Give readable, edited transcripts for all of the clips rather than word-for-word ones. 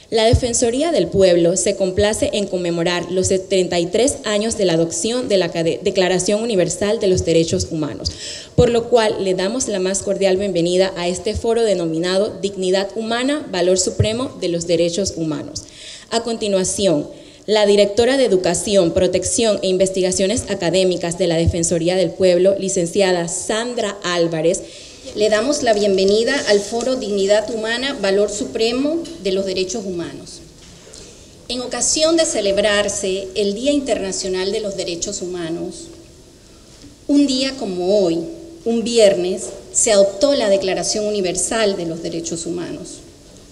La Defensoría del Pueblo se complace en conmemorar los 73 años de la adopción de la Declaración Universal de los Derechos Humanos, por lo cual le damos la más cordial bienvenida a este foro denominado Dignidad Humana, Valor Supremo de los Derechos Humanos. A continuación, la directora de Educación, Protección e Investigaciones Académicas de la Defensoría del Pueblo, licenciada Sandra Álvarez, le damos la bienvenida al foro Dignidad Humana, Valor Supremo de los Derechos Humanos. En ocasión de celebrarse el Día Internacional de los Derechos Humanos, un día como hoy, un viernes, se adoptó la Declaración Universal de los Derechos Humanos,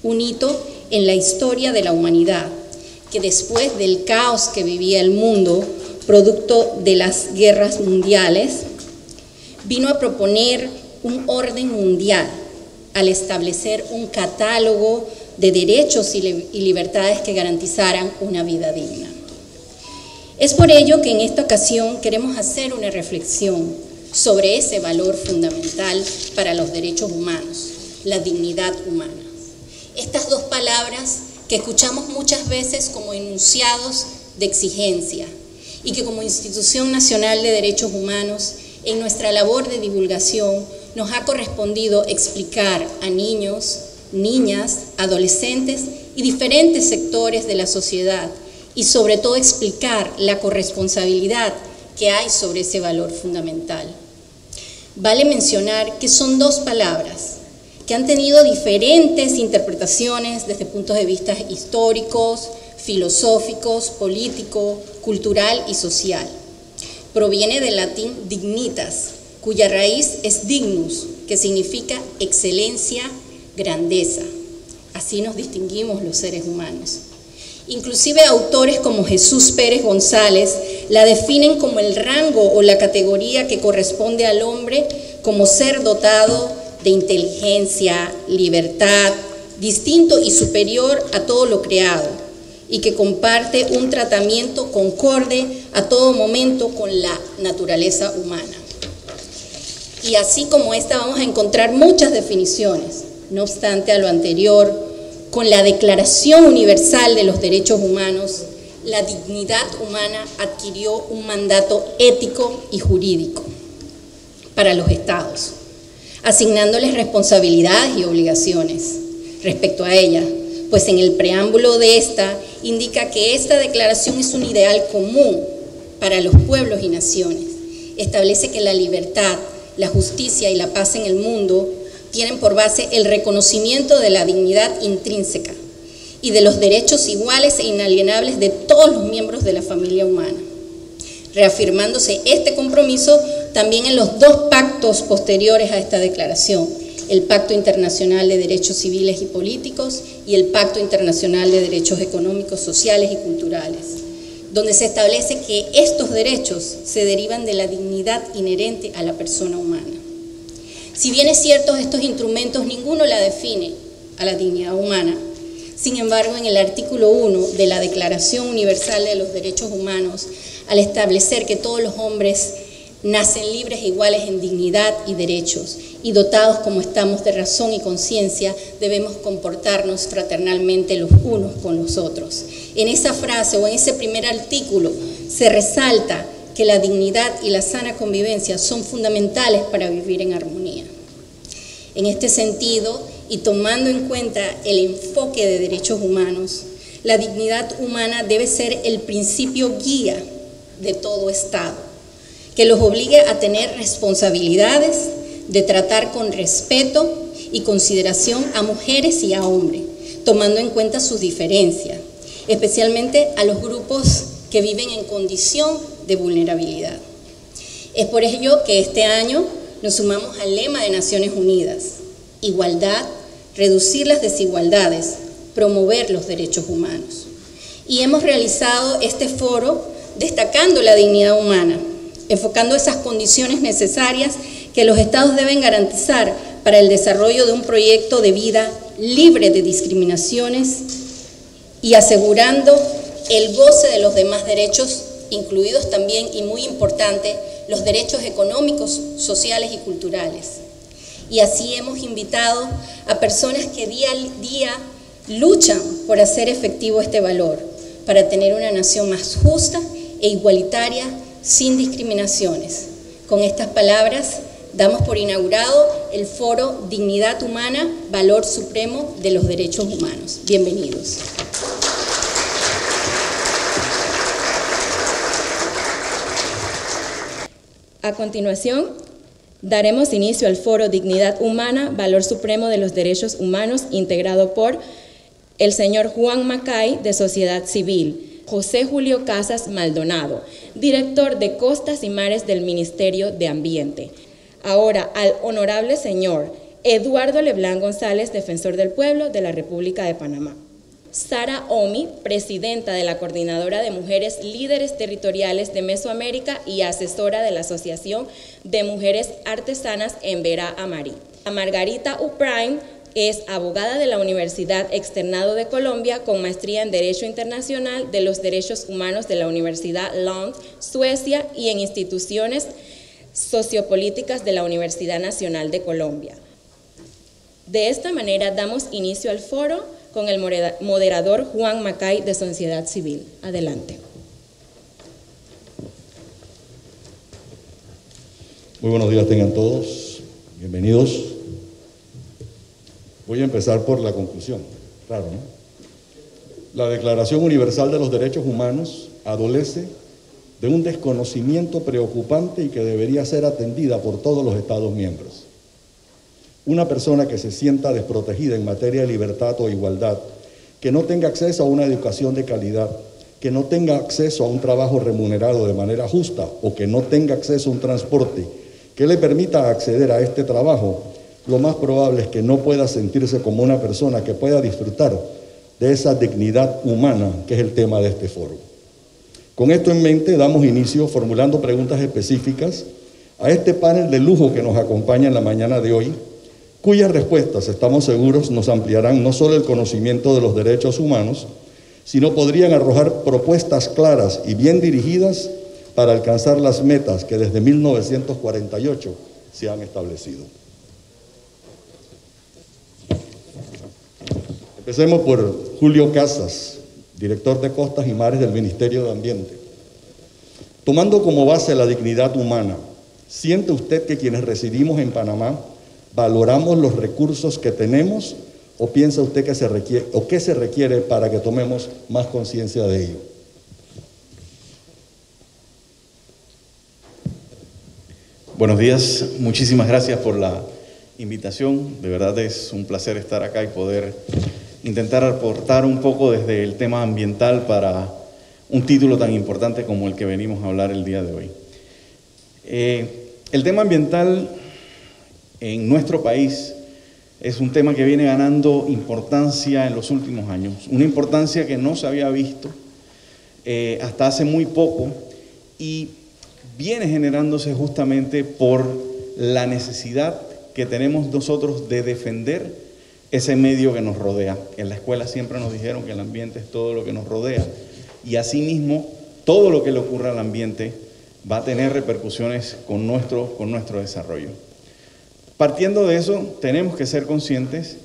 un hito en la historia de la humanidad, que después del caos que vivía el mundo, producto de las guerras mundiales, vino a proponer un orden mundial al establecer un catálogo de derechos y libertades que garantizaran una vida digna. Es por ello que en esta ocasión queremos hacer una reflexión sobre ese valor fundamental para los derechos humanos, la dignidad humana. Estas dos palabras que escuchamos muchas veces como enunciados de exigencia y que como Institución Nacional de Derechos Humanos, en nuestra labor de divulgación, nos ha correspondido explicar a niños, niñas, adolescentes y diferentes sectores de la sociedad y sobre todo explicar la corresponsabilidad que hay sobre ese valor fundamental. Vale mencionar que son dos palabras que han tenido diferentes interpretaciones desde puntos de vista históricos, filosóficos, político, cultural y social. Proviene del latín dignitas, cuya raíz es dignus, que significa excelencia, grandeza. Así nos distinguimos los seres humanos. Inclusive autores como Jesús Pérez González la definen como el rango o la categoría que corresponde al hombre como ser dotado de inteligencia, libertad, distinto y superior a todo lo creado, y que comparte un tratamiento concorde a todo momento con la naturaleza humana. Y así como esta vamos a encontrar muchas definiciones. No obstante a lo anterior, con la Declaración Universal de los Derechos Humanos, la dignidad humana adquirió un mandato ético y jurídico para los estados, asignándoles responsabilidades y obligaciones respecto a ella, pues en el preámbulo de esta indica que esta declaración es un ideal común para los pueblos y naciones. Establece que la libertad, la justicia y la paz en el mundo tienen por base el reconocimiento de la dignidad intrínseca y de los derechos iguales e inalienables de todos los miembros de la familia humana, reafirmándose este compromiso también en los dos pactos posteriores a esta declaración, el Pacto Internacional de Derechos Civiles y Políticos y el Pacto Internacional de Derechos Económicos, Sociales y Culturales, donde se establece que estos derechos se derivan de la dignidad inherente a la persona humana. Si bien es cierto, estos instrumentos ninguno la define a la dignidad humana, sin embargo, en el artículo 1 de la Declaración Universal de los Derechos Humanos, al establecer que todos los hombres nacen libres e iguales en dignidad y derechos, y dotados como estamos de razón y conciencia, debemos comportarnos fraternalmente los unos con los otros. En esa frase o en ese primer artículo se resalta que la dignidad y la sana convivencia son fundamentales para vivir en armonía. En este sentido, y tomando en cuenta el enfoque de derechos humanos, la dignidad humana debe ser el principio guía de todo Estado, que los obligue a tener responsabilidades de tratar con respeto y consideración a mujeres y a hombres, tomando en cuenta sus diferencias, especialmente a los grupos que viven en condición de vulnerabilidad. Es por ello que este año nos sumamos al lema de Naciones Unidas: igualdad, reducir las desigualdades, promover los derechos humanos. Y hemos realizado este foro destacando la dignidad humana, enfocando esas condiciones necesarias que los estados deben garantizar para el desarrollo de un proyecto de vida libre de discriminaciones y asegurando el goce de los demás derechos, incluidos también, y muy importante, los derechos económicos, sociales y culturales. Y así hemos invitado a personas que día a día luchan por hacer efectivo este valor, para tener una nación más justa e igualitaria, sin discriminaciones. Con estas palabras, damos por inaugurado el Foro Dignidad Humana, Valor Supremo de los Derechos Humanos. Bienvenidos. A continuación, daremos inicio al Foro Dignidad Humana, Valor Supremo de los Derechos Humanos, integrado por el señor Juan Macay, de Sociedad Civil, José Julio Casas Maldonado, director de Costas y Mares del Ministerio de Ambiente. Ahora al honorable señor Eduardo Leblán González, defensor del pueblo de la República de Panamá. Sara Omi, presidenta de la Coordinadora de Mujeres Líderes Territoriales de Mesoamérica y asesora de la Asociación de Mujeres Artesanas en Vera Amarí. A Margarita Upraim, es abogada de la Universidad Externado de Colombia con maestría en Derecho Internacional de los Derechos Humanos de la Universidad Lund, Suecia, y en instituciones sociopolíticas de la Universidad Nacional de Colombia. De esta manera damos inicio al foro con el moderador Juan Macay, de Sociedad Civil. Adelante. Muy buenos días tengan todos, bienvenidos. Voy a empezar por la conclusión, claro, ¿no? La Declaración Universal de los Derechos Humanos adolece de un desconocimiento preocupante y que debería ser atendida por todos los Estados miembros. Una persona que se sienta desprotegida en materia de libertad o igualdad, que no tenga acceso a una educación de calidad, que no tenga acceso a un trabajo remunerado de manera justa o que no tenga acceso a un transporte que le permita acceder a este trabajo, lo más probable es que no pueda sentirse como una persona que pueda disfrutar de esa dignidad humana que es el tema de este foro. Con esto en mente, damos inicio formulando preguntas específicas a este panel de lujo que nos acompaña en la mañana de hoy, cuyas respuestas, estamos seguros, nos ampliarán no solo el conocimiento de los derechos humanos, sino podrían arrojar propuestas claras y bien dirigidas para alcanzar las metas que desde 1948 se han establecido. Empecemos por Julio Casas, director de Costas y Mares del Ministerio de Ambiente. Tomando como base la dignidad humana, ¿siente usted que quienes residimos en Panamá valoramos los recursos que tenemos o piensa usted que qué se requiere para que tomemos más conciencia de ello? Buenos días, muchísimas gracias por la invitación. De verdad es un placer estar acá y poder intentar aportar un poco desde el tema ambiental para un título tan importante como el que venimos a hablar el día de hoy. El tema ambiental en nuestro país es un tema que viene ganando importancia en los últimos años, una importancia que no se había visto hasta hace muy poco y viene generándose justamente por la necesidad que tenemos nosotros de defender ese medio que nos rodea. En la escuela siempre nos dijeron que el ambiente es todo lo que nos rodea y asimismo todo lo que le ocurra al ambiente va a tener repercusiones con nuestro desarrollo. Partiendo de eso, tenemos que ser conscientes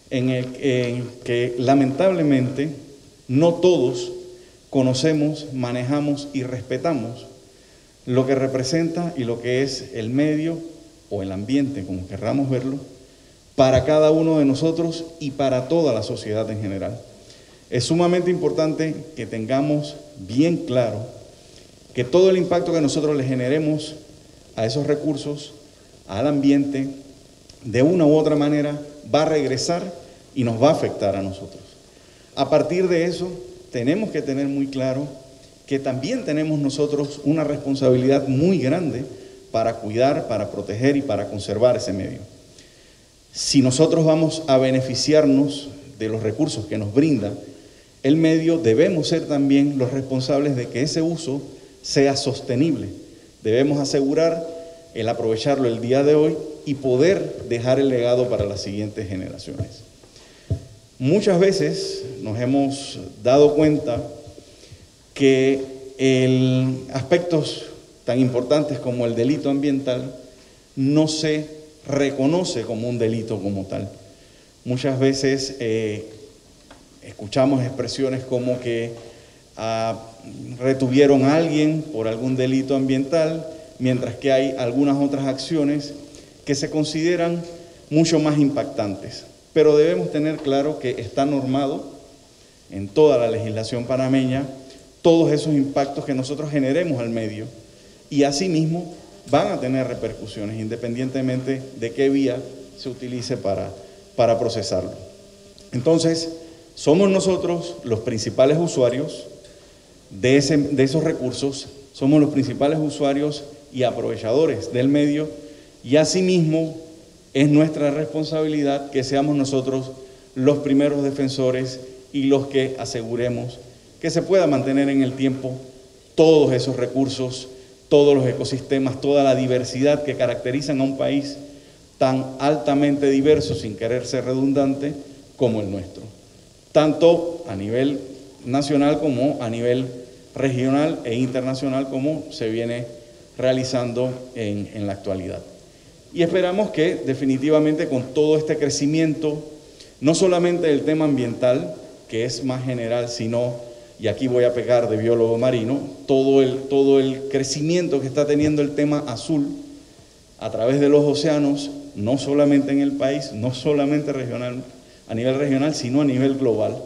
en que lamentablemente no todos conocemos, manejamos y respetamos lo que representa y lo que es el medio o el ambiente, como querramos verlo, para cada uno de nosotros y para toda la sociedad en general. Es sumamente importante que tengamos bien claro que todo el impacto que nosotros le generemos a esos recursos, al ambiente, de una u otra manera, va a regresar y nos va a afectar a nosotros. A partir de eso, tenemos que tener muy claro que también tenemos nosotros una responsabilidad muy grande para cuidar, para proteger y para conservar ese medio. Si nosotros vamos a beneficiarnos de los recursos que nos brinda el medio, debemos ser también los responsables de que ese uso sea sostenible. Debemos asegurar el aprovecharlo el día de hoy y poder dejar el legado para las siguientes generaciones. Muchas veces nos hemos dado cuenta que aspectos tan importantes como el delito ambiental no se reconoce como un delito como tal. Muchas veces Escuchamos expresiones como que retuvieron a alguien por algún delito ambiental, mientras que hay algunas otras acciones que se consideran mucho más impactantes. Pero debemos tener claro que está normado en toda la legislación panameña todos esos impactos que nosotros generemos al medio, y asimismo van a tener repercusiones independientemente de qué vía se utilice para procesarlo. Entonces, somos nosotros los principales usuarios de esos recursos, somos los principales usuarios y aprovechadores del medio, y asimismo es nuestra responsabilidad que seamos nosotros los primeros defensores y los que aseguremos que se pueda mantener en el tiempo todos esos recursos, todos los ecosistemas, toda la diversidad que caracterizan a un país tan altamente diverso, sin querer ser redundante, como el nuestro, tanto a nivel nacional como a nivel regional e internacional, como se viene realizando en la actualidad. Y esperamos que definitivamente con todo este crecimiento, no solamente del tema ambiental, que es más general, sino, y aquí voy a pecar de biólogo marino, todo el crecimiento que está teniendo el tema azul a través de los océanos, no solamente en el país, no solamente regional, a nivel regional, sino a nivel global,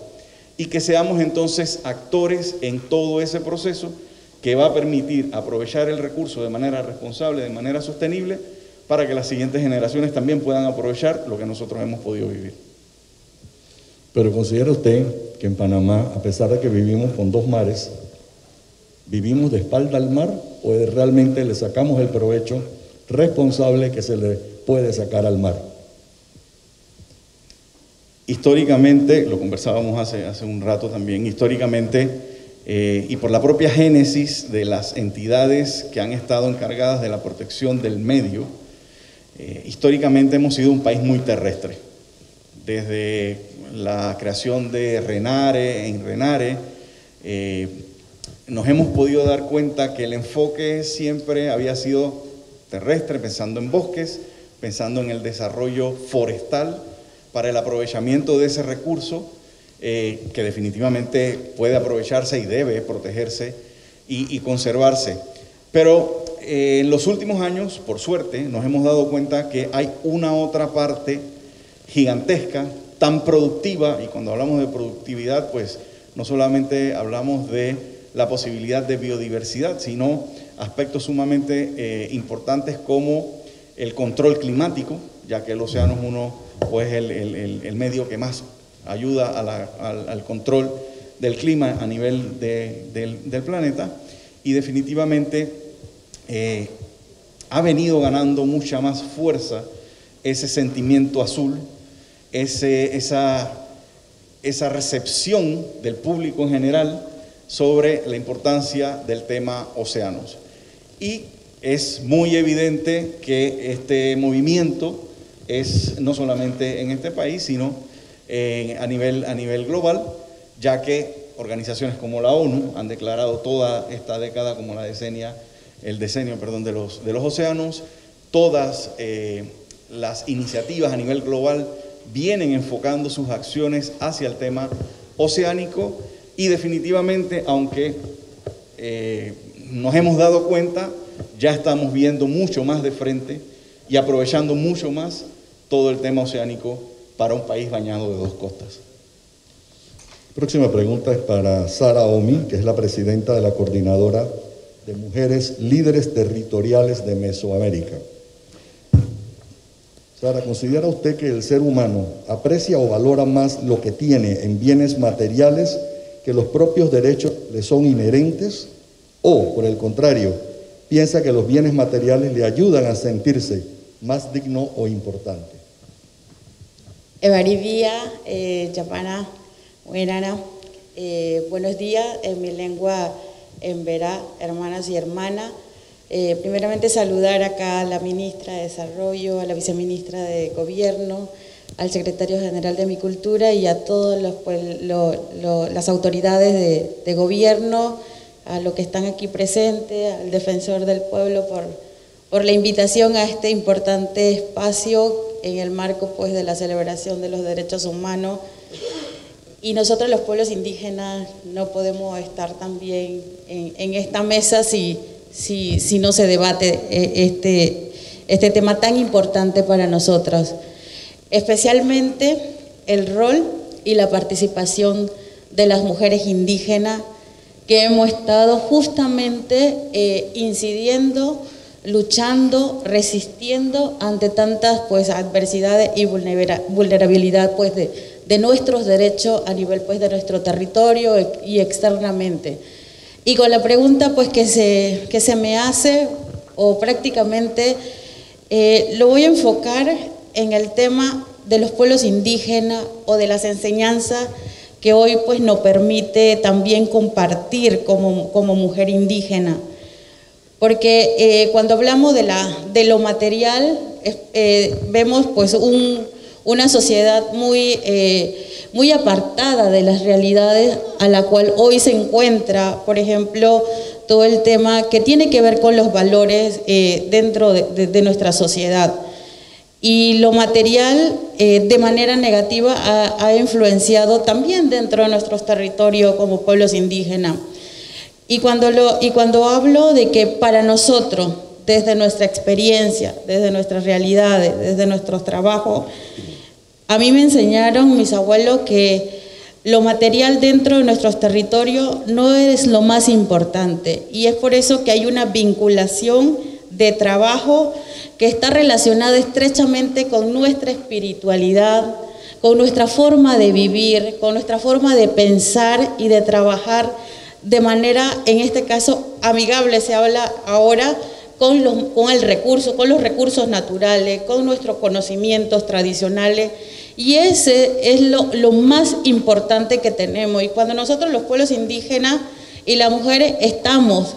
y que seamos entonces actores en todo ese proceso que va a permitir aprovechar el recurso de manera responsable, de manera sostenible, para que las siguientes generaciones también puedan aprovechar lo que nosotros hemos podido vivir. Pero ¿considera usted que en Panamá, a pesar de que vivimos con dos mares, vivimos de espalda al mar, o realmente le sacamos el provecho responsable que se le puede sacar al mar? Históricamente, lo conversábamos hace un rato también, históricamente, y por la propia génesis de las entidades que han estado encargadas de la protección del medio, históricamente hemos sido un país muy terrestre. Desde la creación de Renare, nos hemos podido dar cuenta que el enfoque siempre había sido terrestre, pensando en bosques, pensando en el desarrollo forestal para el aprovechamiento de ese recurso que definitivamente puede aprovecharse y debe protegerse y conservarse. Pero en los últimos años, por suerte, nos hemos dado cuenta que hay una otra parte gigantesca, tan productiva, y cuando hablamos de productividad, pues no solamente hablamos de la posibilidad de biodiversidad, sino aspectos sumamente importantes como el control climático, ya que el océano es pues el medio que más ayuda al control del clima a nivel del planeta, y definitivamente ha venido ganando mucha más fuerza ese sentimiento azul, esa recepción del público en general sobre la importancia del tema océanos. Y es muy evidente que este movimiento es no solamente en este país, sino a nivel global, ya que organizaciones como la ONU han declarado toda esta década como el decenio de los océanos. Todas las iniciativas a nivel global vienen enfocando sus acciones hacia el tema oceánico, y definitivamente, aunque nos hemos dado cuenta, ya estamos viendo mucho más de frente y aprovechando mucho más todo el tema oceánico para un país bañado de dos costas. Próxima pregunta es para Sara Omi, que es la presidenta de la Coordinadora de Mujeres Líderes Territoriales de Mesoamérica. Sara, ¿considera usted que el ser humano aprecia o valora más lo que tiene en bienes materiales que los propios derechos le son inherentes? ¿O, por el contrario, piensa que los bienes materiales le ayudan a sentirse más digno o importante? Evarivía, Yapana, Buenana, buenos días en mi lengua emberá, hermanas y hermanas. Primeramente saludar acá a la ministra de Desarrollo, a la viceministra de Gobierno, al secretario general de Micultura y a todas las autoridades de gobierno, a los que están aquí presentes, al defensor del pueblo por la invitación a este importante espacio en el marco pues de la celebración de los derechos humanos. y nosotros los pueblos indígenas no podemos estar también en esta mesa si no se debate este tema tan importante para nosotros, especialmente el rol y la participación de las mujeres indígenas que hemos estado justamente incidiendo, luchando, resistiendo ante tantas pues adversidades y vulnerabilidad pues de nuestros derechos a nivel pues de nuestro territorio y externamente. Y con la pregunta pues que se me hace, o prácticamente lo voy a enfocar en el tema de los pueblos indígenas o de las enseñanzas que hoy pues nos permite también compartir como mujer indígena. Porque cuando hablamos de lo material, vemos pues una sociedad muy apartada de las realidades a la cual hoy se encuentra, por ejemplo, todo el tema que tiene que ver con los valores dentro de nuestra sociedad. Y lo material de manera negativa ha influenciado también dentro de nuestros territorios como pueblos indígenas. Y cuando hablo de que para nosotros, desde nuestra experiencia, desde nuestras realidades, desde nuestros trabajos, a mí me enseñaron mis abuelos que lo material dentro de nuestros territorios no es lo más importante. Y es por eso que hay una vinculación de trabajo que está relacionada estrechamente con nuestra espiritualidad, con nuestra forma de vivir, con nuestra forma de pensar y de trabajar de manera, en este caso, amigable. Se habla ahora con los recursos naturales, con nuestros conocimientos tradicionales, y ese es lo más importante que tenemos. Y cuando nosotros los pueblos indígenas y las mujeres estamos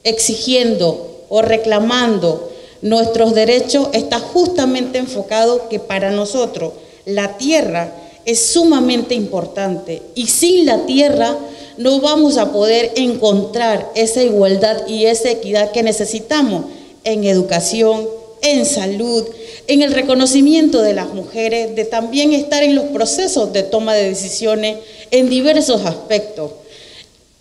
exigiendo o reclamando nuestros derechos, está justamente enfocado que para nosotros la tierra es sumamente importante, y sin la tierra no vamos a poder encontrar esa igualdad y esa equidad que necesitamos en educación, en salud, en el reconocimiento de las mujeres, de también estar en los procesos de toma de decisiones en diversos aspectos.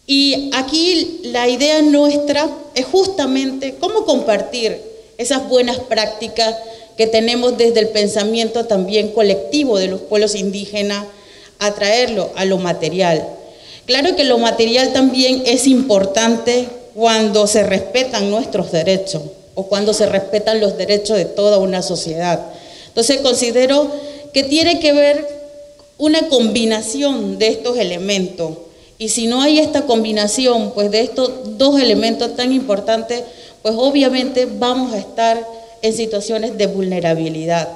Y aquí la idea nuestra es justamente cómo compartir esas buenas prácticas que tenemos desde el pensamiento también colectivo de los pueblos indígenas, a traerlo a lo material. Claro que lo material también es importante cuando se respetan nuestros derechos o cuando se respetan los derechos de toda una sociedad. Entonces considero que tiene que ver una combinación de estos elementos, y si no hay esta combinación pues de estos dos elementos tan importantes, pues obviamente vamos a estar en situaciones de vulnerabilidad.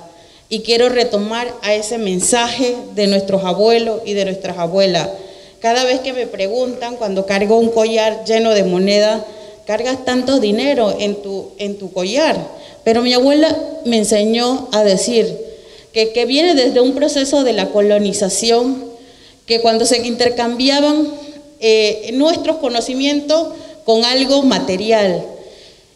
Y quiero retomar a ese mensaje de nuestros abuelos y de nuestras abuelas. Cada vez que me preguntan, cuando cargo un collar lleno de monedas, cargas tanto dinero en tu collar. Pero mi abuela me enseñó a decir que viene desde un proceso de la colonización, que cuando se intercambiaban nuestros conocimientos con algo material,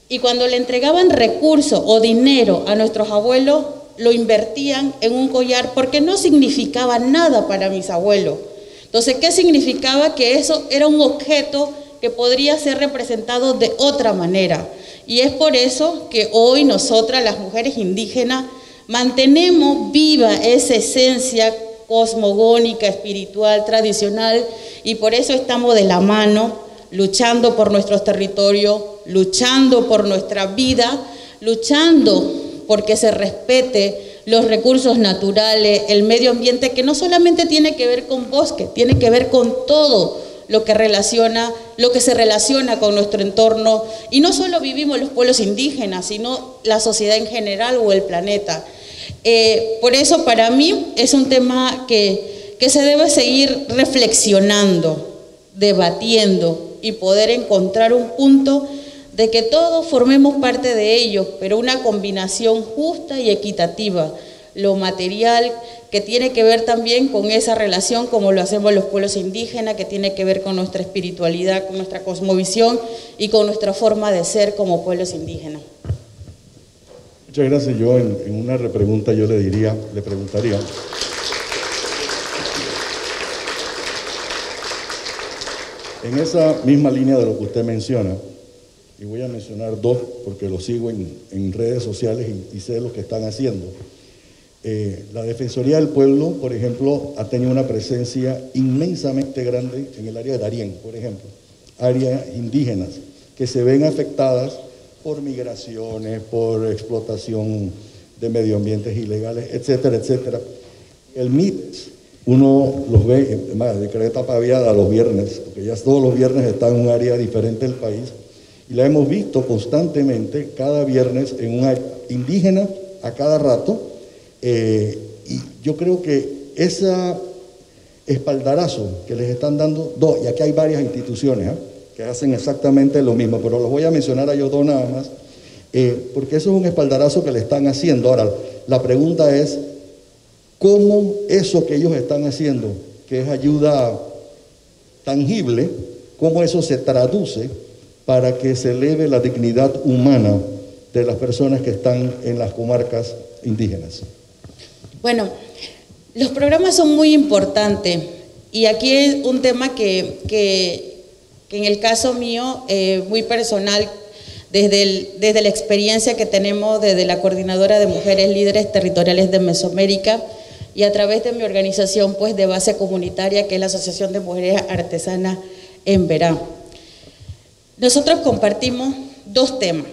y cuando le entregaban recursos o dinero a nuestros abuelos, lo invertían en un collar porque no significaba nada para mis abuelos. Entonces, ¿qué significaba? Que eso era un objeto que podría ser representado de otra manera. Y es por eso que hoy nosotras, las mujeres indígenas, mantenemos viva esa esencia cosmogónica, espiritual, tradicional, y por eso estamos de la mano, luchando por nuestros territorios, luchando por nuestra vida, luchando porque se respete los recursos naturales, el medio ambiente, que no solamente tiene que ver con bosque, tiene que ver con todo lo que se relaciona con nuestro entorno. Y no solo vivimos los pueblos indígenas, sino la sociedad en general o el planeta. Por eso para mí es un tema que se debe seguir reflexionando, debatiendo y poder encontrar un punto de que todos formemos parte de ellos, pero una combinación justa y equitativa. Lo material, que tiene que ver también con esa relación como lo hacemos los pueblos indígenas, que tiene que ver con nuestra espiritualidad, con nuestra cosmovisión y con nuestra forma de ser como pueblos indígenas. Muchas gracias. Yo en una repregunta yo le preguntaría, En esa misma línea de lo que usted menciona, y voy a mencionar dos porque lo sigo en redes sociales y sé lo que están haciendo. La Defensoría del Pueblo, por ejemplo, ha tenido una presencia inmensamente grande en el área de Darién, por ejemplo, áreas indígenas que se ven afectadas por migraciones, por explotación de medio ambientes ilegales, etcétera, etcétera. El MITES, uno los ve, además, de Creta Paviada los viernes, porque ya todos los viernes está en un área diferente del país, y la hemos visto constantemente cada viernes en un área indígena a cada rato, y yo creo que ese espaldarazo que les están dando, y aquí hay varias instituciones que hacen exactamente lo mismo, pero los voy a mencionar a ellos dos nada más, porque eso es un espaldarazo que le están haciendo. Ahora, la pregunta es, ¿cómo eso que ellos están haciendo, que es ayuda tangible, cómo eso se traduce para que se eleve la dignidad humana de las personas que están en las comarcas indígenas? Bueno, los programas son muy importantes y aquí es un tema que en el caso mío, muy personal, desde la experiencia que tenemos desde la Coordinadora de Mujeres Líderes Territoriales de Mesoamérica y a través de mi organización pues, de base comunitaria, que es la Asociación de Mujeres Artesanas Emberá. Nosotros compartimos dos temas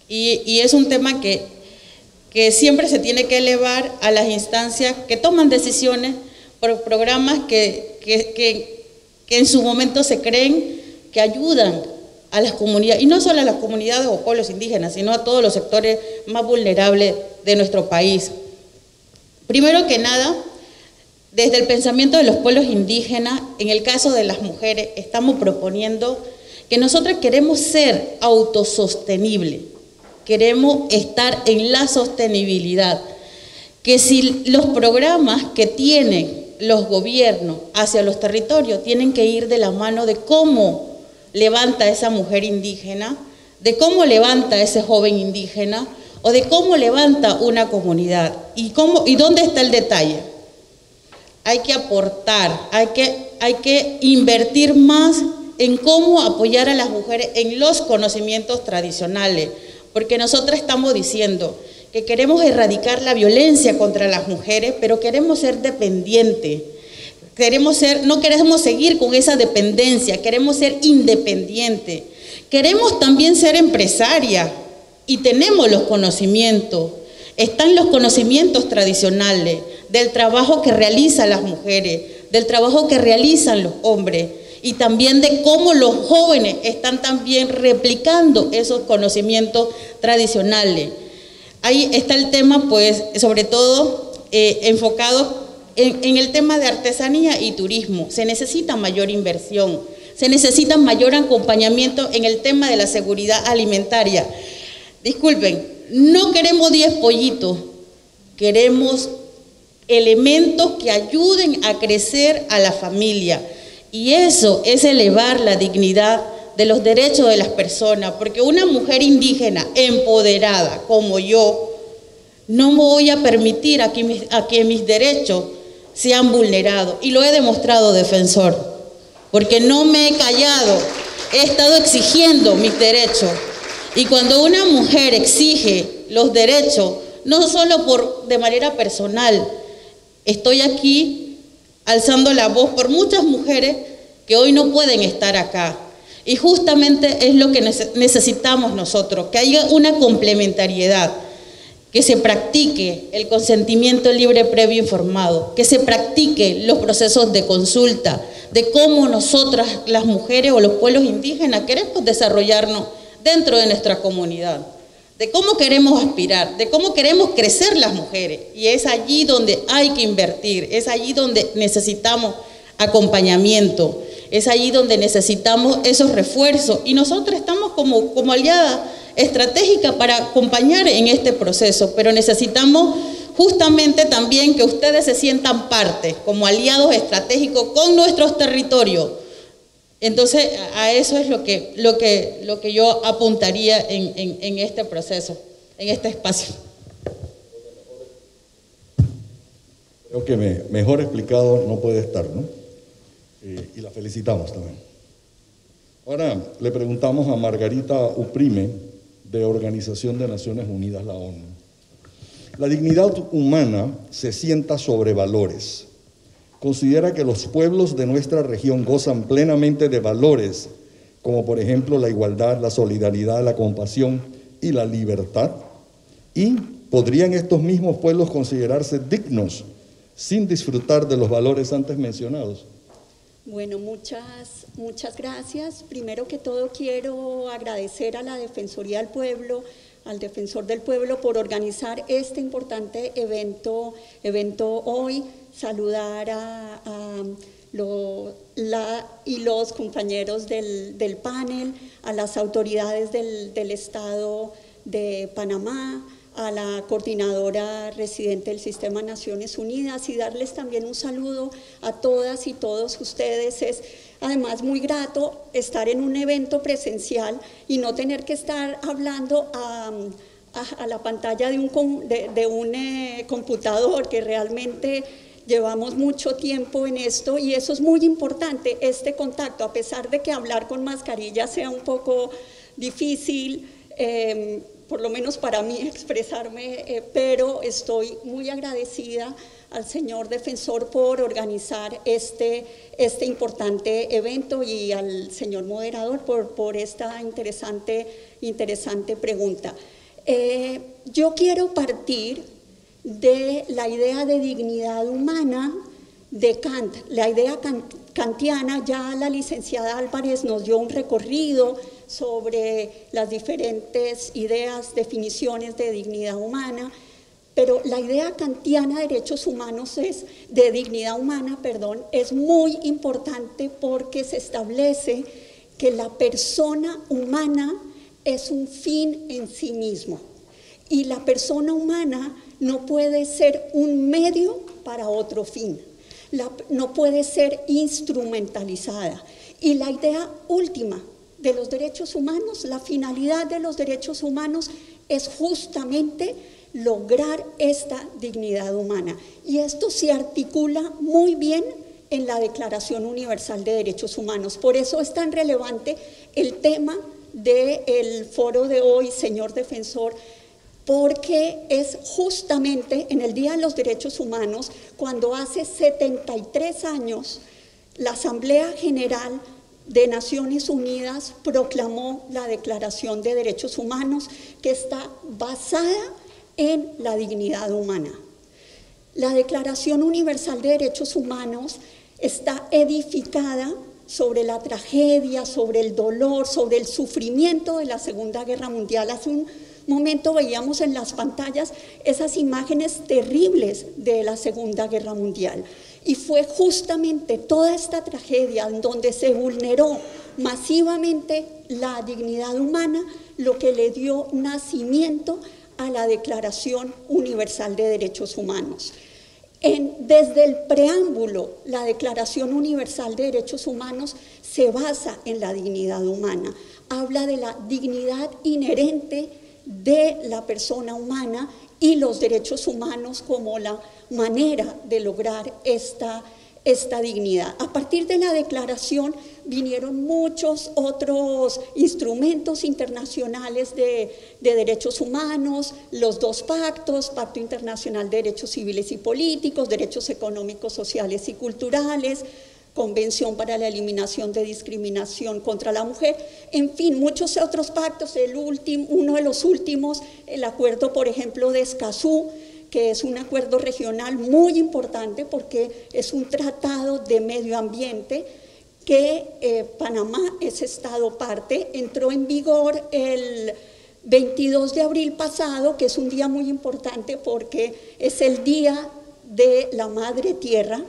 y es un tema que siempre se tiene que elevar a las instancias que toman decisiones por programas que en su momento se creen que ayudan a las comunidades, y no solo a las comunidades o pueblos indígenas, sino a todos los sectores más vulnerables de nuestro país. Primero que nada, desde el pensamiento de los pueblos indígenas, en el caso de las mujeres, estamos proponiendo que nosotros queremos ser autosostenibles, queremos estar en la sostenibilidad, que si los programas que tienen los gobiernos hacia los territorios tienen que ir de la mano de cómo levanta esa mujer indígena, de cómo levanta ese joven indígena o de cómo levanta una comunidad. ¿Y dónde está el detalle? Hay que aportar, hay que invertir más en cómo apoyar a las mujeres en los conocimientos tradicionales, porque nosotros estamos diciendo que queremos erradicar la violencia contra las mujeres, pero queremos ser dependientes. No queremos seguir con esa dependencia, queremos ser independientes. Queremos también ser empresarias y tenemos los conocimientos. Están los conocimientos tradicionales del trabajo que realizan las mujeres, del trabajo que realizan los hombres y también de cómo los jóvenes están también replicando esos conocimientos tradicionales. Ahí está el tema, pues, sobre todo enfocado en el tema de artesanía y turismo. Se necesita mayor inversión, se necesita mayor acompañamiento en el tema de la seguridad alimentaria. Disculpen, no queremos 10 pollitos, queremos elementos que ayuden a crecer a la familia. Y eso es elevar la dignidad de los derechos de las personas, porque una mujer indígena empoderada como yo, no voy a permitir a que mis derechos sean vulnerados. Y lo he demostrado, defensor, porque no me he callado, he estado exigiendo mis derechos. Y cuando una mujer exige los derechos, no solo de manera personal, estoy aquí alzando la voz por muchas mujeres que hoy no pueden estar acá. Y justamente es lo que necesitamos nosotros, que haya una complementariedad, que se practique el consentimiento libre previo informado, que se practique los procesos de consulta, de cómo nosotras, las mujeres o los pueblos indígenas, queremos desarrollarnos dentro de nuestra comunidad, de cómo queremos aspirar, de cómo queremos crecer las mujeres. Y es allí donde hay que invertir, es allí donde necesitamos acompañamiento, es allí donde necesitamos esos refuerzos. Y nosotros estamos como aliada estratégica para acompañar en este proceso, pero necesitamos justamente también que ustedes se sientan parte, como aliados estratégicos con nuestros territorios. Entonces, a eso es lo que yo apuntaría en este proceso, en este espacio. Creo que mejor explicado no puede estar, ¿no? Y la felicitamos también. Ahora le preguntamos a Margarita Uprime, de Organización de Naciones Unidas, la ONU. La dignidad humana se sienta sobre valores. Considera que los pueblos de nuestra región gozan plenamente de valores, como por ejemplo la igualdad, la solidaridad, la compasión y la libertad. Y podrían estos mismos pueblos considerarse dignos sin disfrutar de los valores antes mencionados. Bueno, muchas gracias. Primero que todo quiero agradecer a la Defensoría del Pueblo, al Defensor del Pueblo por organizar este importante evento hoy, saludar a los compañeros del panel, a las autoridades del Estado de Panamá, a la coordinadora residente del Sistema Naciones Unidas y darles también un saludo a todas y todos ustedes. Es además muy grato estar en un evento presencial y no tener que estar hablando a la pantalla de un computador, que realmente llevamos mucho tiempo en esto y eso es muy importante, este contacto, a pesar de que hablar con mascarilla sea un poco difícil, por lo menos para mí expresarme, pero estoy muy agradecida al señor defensor por organizar este importante evento y al señor moderador por esta interesante pregunta. Yo quiero partir de la idea de dignidad humana de Kant, la idea kantiana. Ya la licenciada Álvarez nos dio un recorrido sobre las diferentes ideas, definiciones de dignidad humana, pero la idea kantiana de derechos humanos de dignidad humana, es muy importante porque se establece que la persona humana es un fin en sí mismo y la persona humana no puede ser un medio para otro fin, no puede ser instrumentalizada. Y la idea última de los derechos humanos, la finalidad de los derechos humanos es justamente lograr esta dignidad humana. Y esto se articula muy bien en la Declaración Universal de Derechos Humanos. Por eso es tan relevante el tema del foro de hoy, señor defensor, porque es justamente en el Día de los Derechos Humanos cuando hace 73 años la Asamblea General de Naciones Unidas proclamó la Declaración de Derechos Humanos, que está basada en la dignidad humana. La Declaración Universal de Derechos Humanos está edificada sobre la tragedia, sobre el dolor, sobre el sufrimiento de la Segunda Guerra Mundial. Hace un momento veíamos en las pantallas esas imágenes terribles de la Segunda Guerra Mundial. Y fue justamente toda esta tragedia en donde se vulneró masivamente la dignidad humana lo que le dio nacimiento a la Declaración Universal de Derechos Humanos. Desde el preámbulo, la Declaración Universal de Derechos Humanos se basa en la dignidad humana, habla de la dignidad inherente de la persona humana y los derechos humanos como la manera de lograr esta dignidad. A partir de la declaración vinieron muchos otros instrumentos internacionales de derechos humanos, los dos pactos, Pacto Internacional de Derechos Civiles y Políticos, Derechos Económicos, Sociales y Culturales, Convención para la Eliminación de Discriminación contra la Mujer, en fin, muchos otros pactos. Uno de los últimos, el acuerdo, por ejemplo, de Escazú, que es un acuerdo regional muy importante porque es un tratado de medio ambiente que Panamá es Estado parte, entró en vigor el 22 de abril pasado, que es un día muy importante porque es el Día de la Madre Tierra,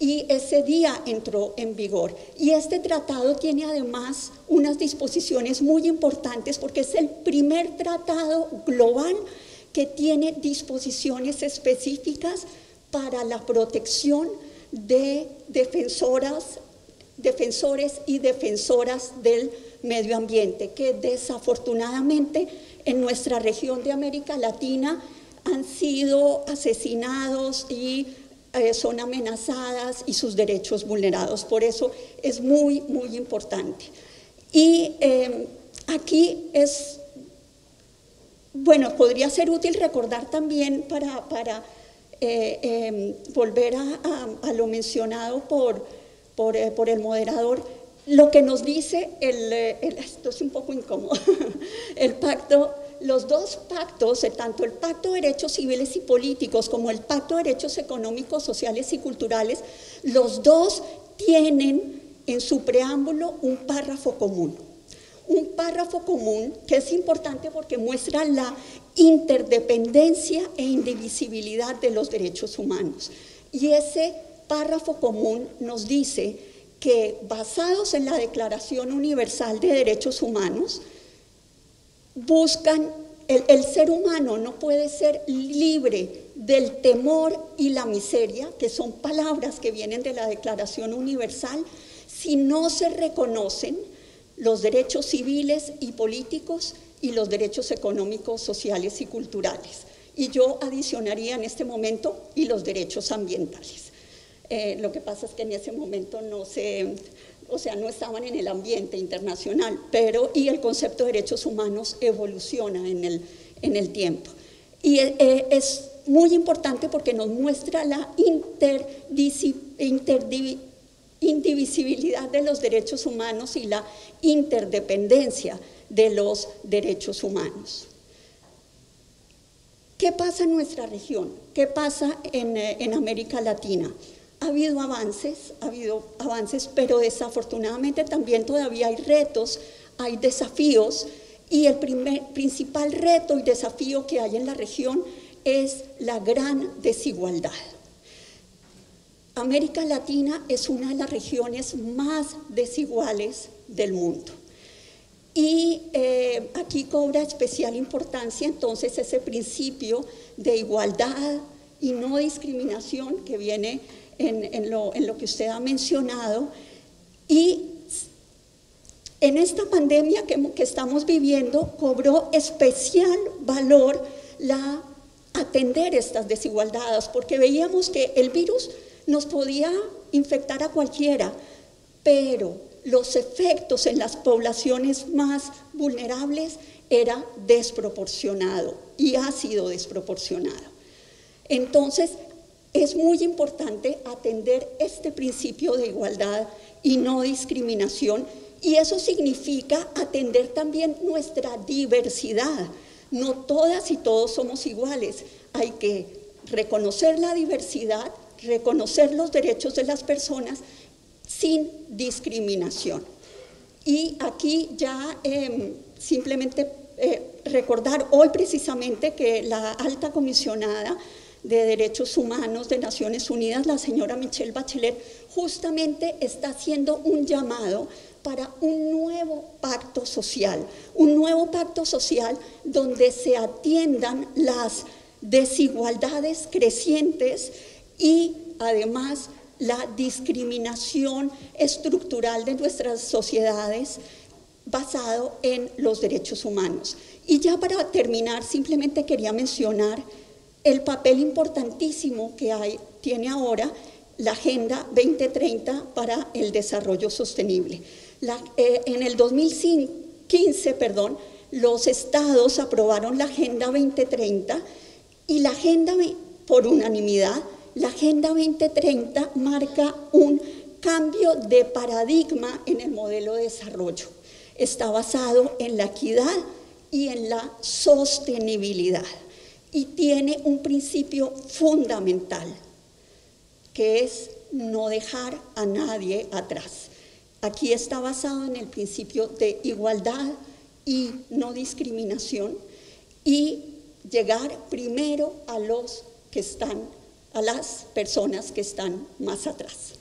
y ese día entró en vigor. Y este tratado tiene además unas disposiciones muy importantes porque es el primer tratado global que tiene disposiciones específicas para la protección de defensores y defensoras del medio ambiente, que desafortunadamente en nuestra región de América Latina han sido asesinados y son amenazadas y sus derechos vulnerados. Por eso es muy, muy importante. Y aquí es, bueno, podría ser útil recordar también para volver a lo mencionado por el moderador, lo que nos dice esto es un poco incómodo, el pacto, los dos pactos, tanto el Pacto de Derechos Civiles y Políticos como el Pacto de Derechos Económicos, Sociales y Culturales, los dos tienen en su preámbulo un párrafo común. Un párrafo común que es importante porque muestra la interdependencia e indivisibilidad de los derechos humanos. Y ese párrafo común nos dice que, basados en la Declaración Universal de Derechos Humanos, buscan, el ser humano no puede ser libre del temor y la miseria, que son palabras que vienen de la Declaración Universal, si no se reconocen los derechos civiles y políticos y los derechos económicos, sociales y culturales. Y yo adicionaría en este momento y los derechos ambientales. Lo que pasa es que en ese momento no estaban en el ambiente internacional, y el concepto de derechos humanos evoluciona en el tiempo. Y es muy importante porque nos muestra la indivisibilidad de los derechos humanos y la interdependencia de los derechos humanos. ¿Qué pasa en nuestra región? ¿Qué pasa en América Latina? Ha habido avances, pero desafortunadamente también todavía hay retos, hay desafíos, y el principal reto y desafío que hay en la región es la gran desigualdad. América Latina es una de las regiones más desiguales del mundo. Y aquí cobra especial importancia entonces ese principio de igualdad y no discriminación que viene en lo que usted ha mencionado. Y en esta pandemia que estamos viviendo cobró especial valor atender estas desigualdades, porque veíamos que el virus nos podía infectar a cualquiera, pero los efectos en las poblaciones más vulnerables era desproporcionado y ha sido desproporcionado. Entonces, es muy importante atender este principio de igualdad y no discriminación, y eso significa atender también nuestra diversidad. No todas y todos somos iguales, hay que reconocer la diversidad, reconocer los derechos de las personas sin discriminación. Y aquí ya simplemente recordar hoy precisamente que la alta comisionada de Derechos Humanos de Naciones Unidas, la señora Michelle Bachelet, justamente está haciendo un llamado para un nuevo pacto social donde se atiendan las desigualdades crecientes y además la discriminación estructural de nuestras sociedades basado en los derechos humanos. Y ya para terminar, simplemente quería mencionar el papel importantísimo que tiene ahora la Agenda 2030 para el desarrollo sostenible. En el 2015, los estados aprobaron la Agenda 2030 y por unanimidad, la Agenda 2030 marca un cambio de paradigma en el modelo de desarrollo. Está basado en la equidad y en la sostenibilidad. Y tiene un principio fundamental, que es no dejar a nadie atrás. Aquí está basado en el principio de igualdad y no discriminación, y llegar primero a las personas que están más atrás.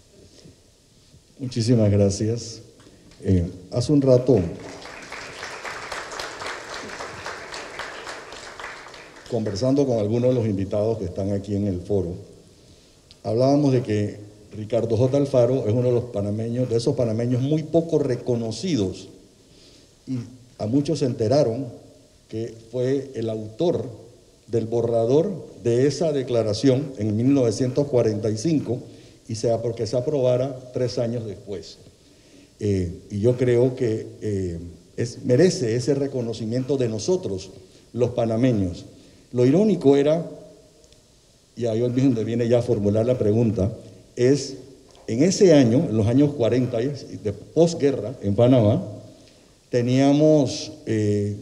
Muchísimas gracias. Hace un rato, conversando con algunos de los invitados que están aquí en el foro, hablábamos de que Ricardo J. Alfaro es uno de los panameños, de esos panameños muy poco reconocidos, y a muchos se enteraron que fue el autor del borrador de esa declaración en 1945 porque se aprobara 3 años después. Y yo creo que merece ese reconocimiento de nosotros, los panameños. Lo irónico era, y ahí es donde viene ya a formular la pregunta, es en ese año, en los años 40 de posguerra en Panamá, teníamos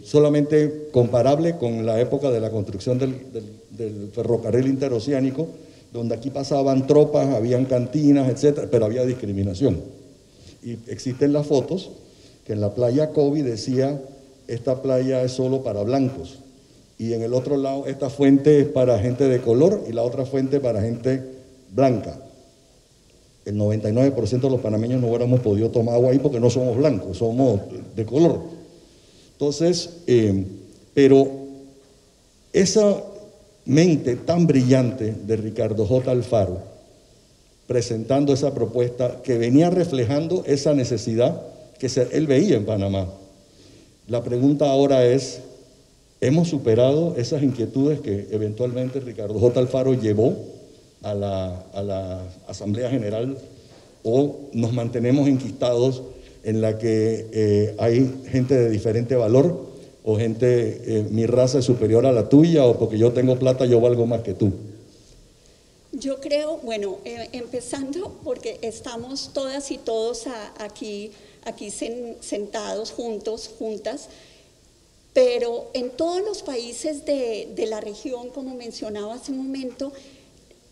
solamente comparable con la época de la construcción del ferrocarril interoceánico, donde aquí pasaban tropas, habían cantinas, etcétera, pero había discriminación. Y existen las fotos que en la playa Kobe decía, esta playa es solo para blancos, y en el otro lado, esta fuente es para gente de color y la otra fuente para gente blanca. El 99% de los panameños no hubiéramos podido tomar agua ahí porque no somos blancos, somos de color. Entonces, pero esa mente tan brillante de Ricardo J. Alfaro, presentando esa propuesta que venía reflejando esa necesidad que él veía en Panamá. La pregunta ahora es, ¿hemos superado esas inquietudes que eventualmente Ricardo J. Alfaro llevó a la Asamblea General, o nos mantenemos enquistados en la que hay gente de diferente valor, o gente, mi raza es superior a la tuya, o porque yo tengo plata yo valgo más que tú? Yo creo, bueno, empezando porque estamos todas y todos aquí sentados juntos, juntas, pero en todos los países de la región, como mencionaba hace un momento,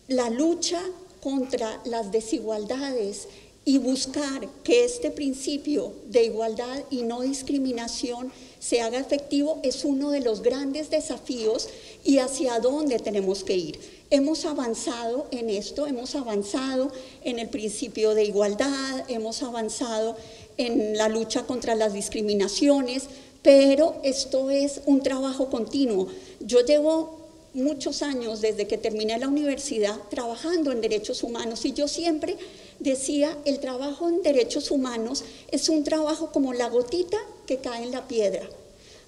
la lucha contra las desigualdades y buscar que este principio de igualdad y no discriminación se haga efectivo es uno de los grandes desafíos y hacia dónde tenemos que ir. Hemos avanzado en esto, hemos avanzado en el principio de igualdad, hemos avanzado en la lucha contra las discriminaciones, pero esto es un trabajo continuo. Yo llevo muchos años, desde que terminé la universidad, trabajando en derechos humanos, y yo siempre decía, el trabajo en derechos humanos es un trabajo como la gotita que cae en la piedra.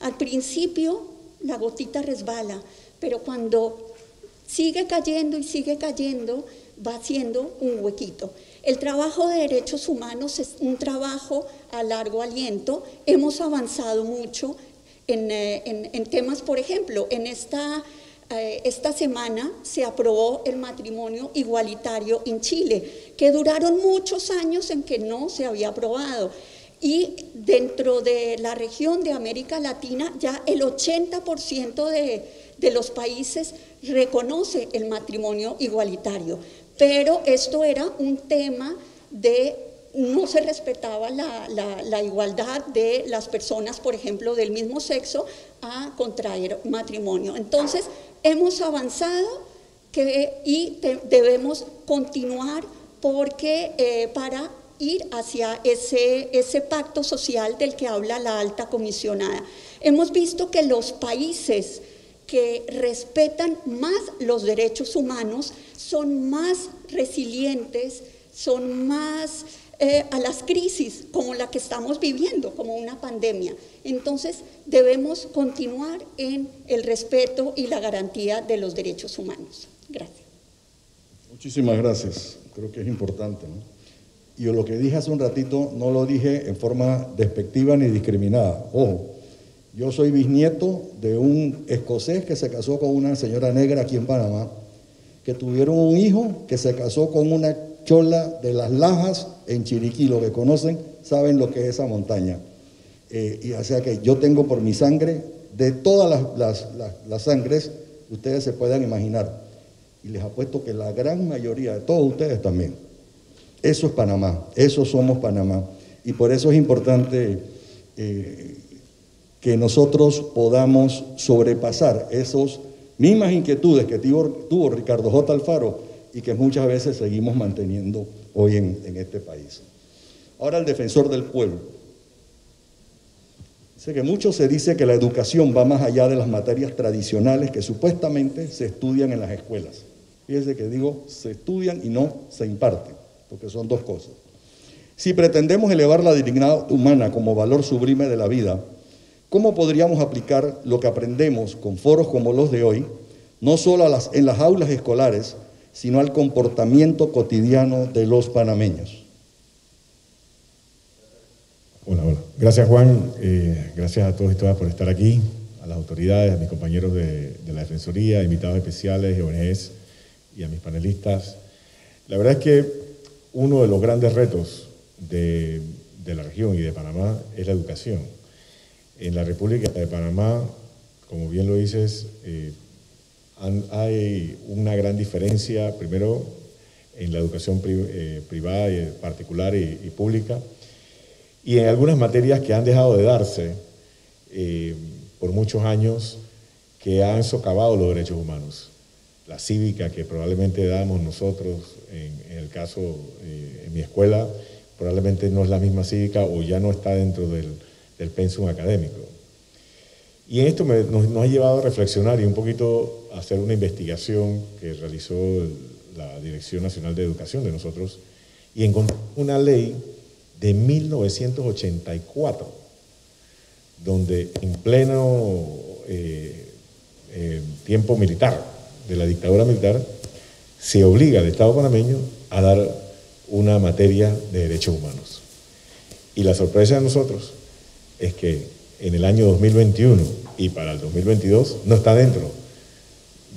Al principio la gotita resbala, pero cuando sigue cayendo y sigue cayendo, va haciendo un huequito. El trabajo de derechos humanos es un trabajo a largo aliento. Hemos avanzado mucho en temas, por ejemplo, en esta semana se aprobó el matrimonio igualitario en Chile, que duraron muchos años en que no se había aprobado. Y dentro de la región de América Latina ya el 80% de los países reconoce el matrimonio igualitario. Pero esto era un tema de no se respetaba la igualdad de las personas, por ejemplo, del mismo sexo, a contraer matrimonio. Entonces, hemos avanzado y debemos continuar porque para ir hacia ese pacto social del que habla la alta comisionada. Hemos visto que los países que respetan más los derechos humanos son más resilientes, son más a las crisis como la que estamos viviendo, como una pandemia. Entonces, debemos continuar en el respeto y la garantía de los derechos humanos. Gracias. Muchísimas gracias. Creo que es importante, ¿no? Y lo que dije hace un ratito no lo dije en forma despectiva ni discriminada. Ojo, yo soy bisnieto de un escocés que se casó con una señora negra aquí en Panamá, que tuvieron un hijo que se casó con una chola de Las Lajas en Chiriquí. Lo que conocen saben lo que es esa montaña. Y o sea que yo tengo por mi sangre, de todas las sangres, ustedes se puedan imaginar. Y les apuesto que la gran mayoría de todos ustedes también. Eso es Panamá, eso somos Panamá. Y por eso es importante que nosotros podamos sobrepasar esas mismas inquietudes que tuvo Ricardo J. Alfaro y que muchas veces seguimos manteniendo hoy en este país. Ahora el defensor del pueblo. Dice que mucho se dice que la educación va más allá de las materias tradicionales que supuestamente se estudian en las escuelas. Fíjense que digo, se estudian y no se imparten, porque son dos cosas. Si pretendemos elevar la dignidad humana como valor sublime de la vida, ¿cómo podríamos aplicar lo que aprendemos con foros como los de hoy, no solo en las aulas escolares, sino al comportamiento cotidiano de los panameños? Hola. Gracias, Juan. Gracias a todos y todas por estar aquí, a las autoridades, a mis compañeros de la Defensoría, invitados especiales, ONGs y a mis panelistas. La verdad es que uno de los grandes retos de la región y de Panamá es la educación. En la República de Panamá, como bien lo dices, hay una gran diferencia, primero, en la educación privada, particular y pública, y en algunas materias que han dejado de darse por muchos años, que han socavado los derechos humanos. La cívica que probablemente damos nosotros, en el caso, en mi escuela, probablemente no es la misma cívica o ya no está dentro del pensum académico. Y en esto nos ha llevado a reflexionar y un poquito a hacer una investigación que realizó la Dirección Nacional de Educación de nosotros y encontró una ley de 1984, donde en pleno tiempo militar, de la dictadura militar, se obliga al Estado panameño a dar una materia de derechos humanos. Y la sorpresa de nosotros es que en el año 2021 y para el 2022 no está dentro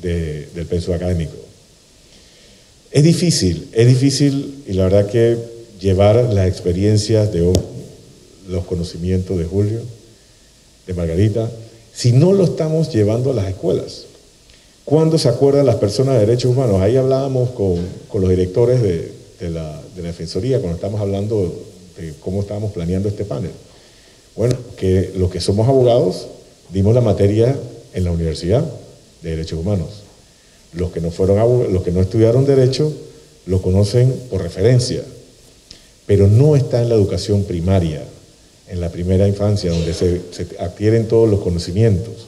del pensum académico. Es difícil y la verdad que llevar las experiencias de los conocimientos de Julio, de Margarita, si no lo estamos llevando a las escuelas. ¿Cuándo se acuerdan las personas de derechos humanos? Ahí hablábamos con los directores de la Defensoría, cuando estábamos hablando de cómo estábamos planeando este panel. Bueno, que los que somos abogados dimos la materia en la Universidad de Derechos Humanos. Los que no estudiaron Derecho lo conocen por referencia, pero no está en la educación primaria, en la primera infancia, donde se adquieren todos los conocimientos.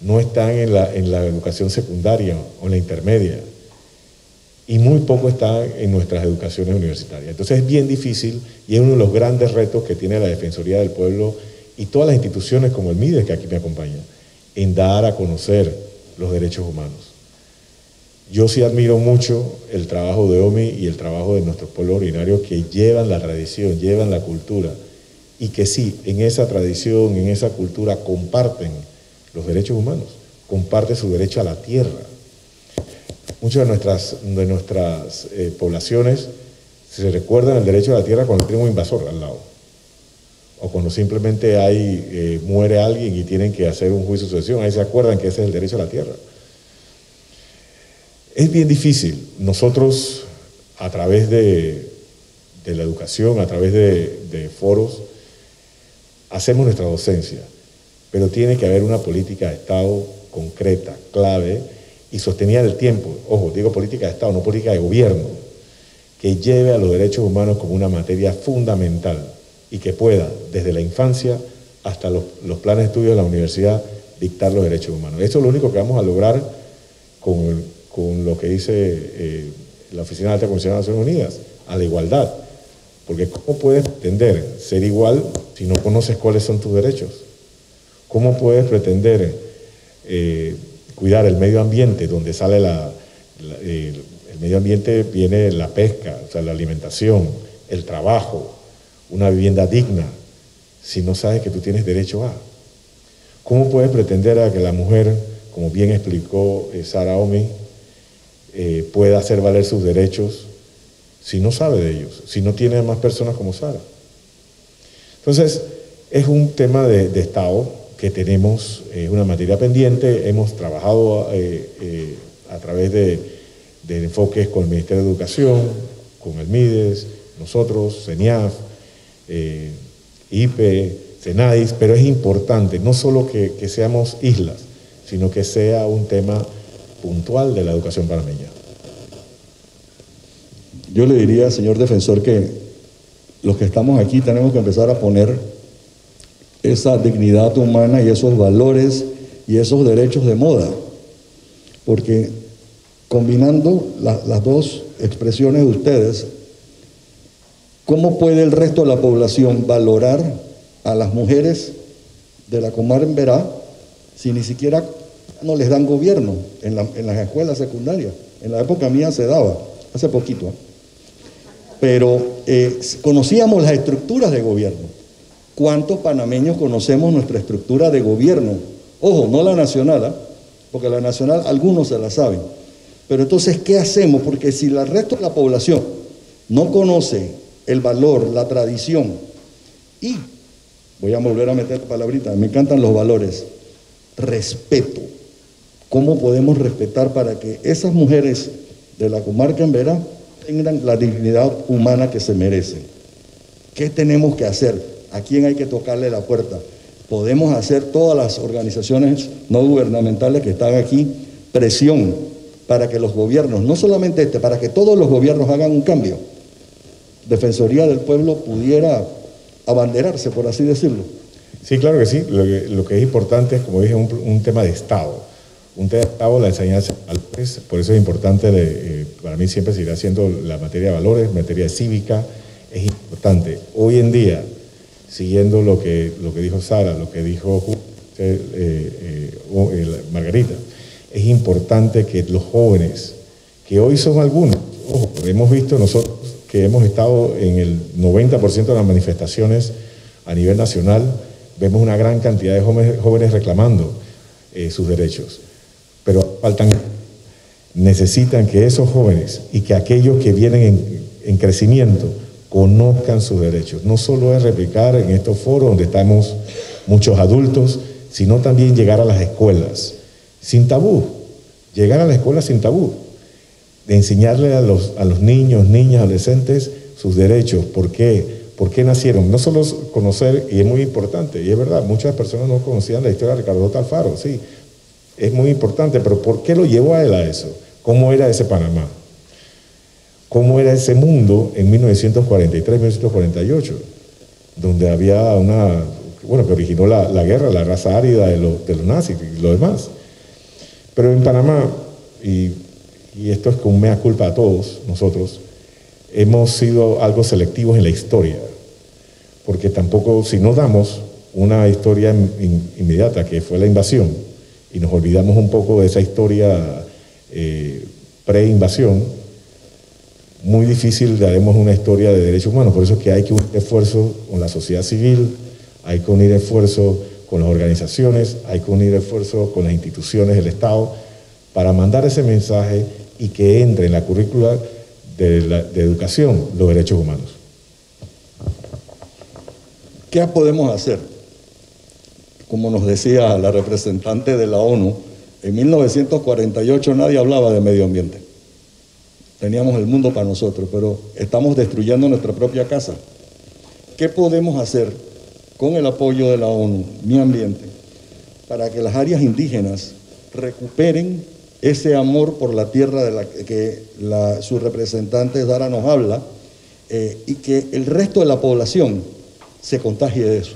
No están en la educación secundaria o en la intermedia. Y muy poco está en nuestras educaciones universitarias. Entonces es bien difícil y es uno de los grandes retos que tiene la Defensoría del Pueblo y todas las instituciones como el MIDES, que aquí me acompaña, en dar a conocer los derechos humanos. Yo sí admiro mucho el trabajo de OMI y el trabajo de nuestros pueblos originarios que llevan la tradición, llevan la cultura y que sí, en esa tradición, en esa cultura comparten los derechos humanos, comparten su derecho a la tierra. Muchas de nuestras poblaciones se recuerdan el derecho a la tierra cuando tienen un invasor al lado, o cuando simplemente muere alguien y tienen que hacer un juicio de sucesión, ahí se acuerdan que ese es el derecho a la tierra. Es bien difícil. Nosotros, a través de la educación, a través de foros, hacemos nuestra docencia, pero tiene que haber una política de Estado concreta, clave y sostenida en el tiempo. Ojo, digo política de Estado, no política de gobierno, que lleve a los derechos humanos como una materia fundamental y que pueda, desde la infancia hasta los planes de estudio de la universidad, dictar los derechos humanos. Esto es lo único que vamos a lograr con lo que dice la Oficina de Alta Comisión de Naciones Unidas, a la igualdad. Porque ¿cómo puedes pretender ser igual si no conoces cuáles son tus derechos? ¿Cómo puedes pretender cuidar el medio ambiente, donde sale el medio ambiente viene la pesca, o sea, la alimentación, el trabajo, una vivienda digna, si no sabes que tú tienes derecho a? ¿Cómo puedes pretender a que la mujer, como bien explicó Sara Omi, pueda hacer valer sus derechos si no sabe de ellos, si no tiene más personas como Sara? Entonces, es un tema de Estado que tenemos, una materia pendiente. Hemos trabajado a través de enfoques con el Ministerio de Educación, con el MIDES, nosotros, CENIAF, IPE, CENADIS, pero es importante no solo que seamos islas, sino que sea un tema puntual de la educación panameña. Yo le diría, señor defensor, que los que estamos aquí tenemos que empezar a poner esa dignidad humana y esos valores y esos derechos de moda, porque combinando las dos expresiones de ustedes, ¿cómo puede el resto de la población valorar a las mujeres de la comarca en Berá si ni siquiera no les dan gobierno en las escuelas secundarias? En la época mía se daba, hace poquito, pero conocíamos las estructuras de gobierno, ¿Cuántos panameños conocemos nuestra estructura de gobierno? Ojo, no la nacional, porque la nacional algunos se la saben. Pero entonces, ¿qué hacemos? Porque si el resto de la población no conoce el valor, la tradición, y voy a volver a meter palabritas, me encantan los valores, respeto. ¿Cómo podemos respetar para que esas mujeres de la comarca en Vera tengan la dignidad humana que se merecen? ¿Qué tenemos que hacer? ¿A quién hay que tocarle la puerta? Podemos hacer todas las organizaciones no gubernamentales que están aquí presión para que los gobiernos, no solamente para que todos los gobiernos hagan un cambio. Defensoría del Pueblo pudiera abanderarse, por así decirlo. Sí, claro que sí. Lo que es importante es, como dije, un tema de Estado. Un tema de Estado, la enseñanza, por eso es importante, para mí siempre seguirá siendo la materia de valores, materia cívica, es importante. Hoy en día, siguiendo lo que dijo Sara, lo que dijo Margarita, es importante que los jóvenes, que hoy son algunos, ojo, hemos visto nosotros que hemos estado en el 90% de las manifestaciones a nivel nacional, vemos una gran cantidad de jóvenes reclamando sus derechos, pero necesitan que esos jóvenes y que aquellos que vienen en crecimiento conozcan sus derechos. No solo es replicar en estos foros donde estamos muchos adultos, sino también llegar a las escuelas sin tabú, llegar a la escuela sin tabú, de enseñarle a los niños, niñas, adolescentes sus derechos, por qué nacieron. No solo conocer, y es muy importante, y es verdad, muchas personas no conocían la historia de Ricardo Alfaro, sí, es muy importante, pero ¿por qué lo llevó a él a eso? ¿Cómo era ese Panamá? ¿Cómo era ese mundo en 1943-1948? Donde había que originó la guerra, la raza árida de los nazis y lo demás. Pero en Panamá, y esto es con mea culpa a todos nosotros, hemos sido algo selectivos en la historia. Porque tampoco, si no damos una historia inmediata, que fue la invasión, y nos olvidamos un poco de esa historia pre-invasión, muy difícil daremos una historia de derechos humanos. Por eso es que hay que unir esfuerzo con la sociedad civil, hay que unir esfuerzo con las organizaciones, hay que unir esfuerzo con las instituciones del Estado para mandar ese mensaje y que entre en la currícula de educación los derechos humanos. ¿Qué podemos hacer? Como nos decía la representante de la ONU, en 1948 nadie hablaba de medio ambiente. Teníamos el mundo para nosotros, pero estamos destruyendo nuestra propia casa. ¿Qué podemos hacer con el apoyo de la ONU, Mi Ambiente, para que las áreas indígenas recuperen ese amor por la tierra de la que su representante Dara nos habla, y que el resto de la población se contagie de eso?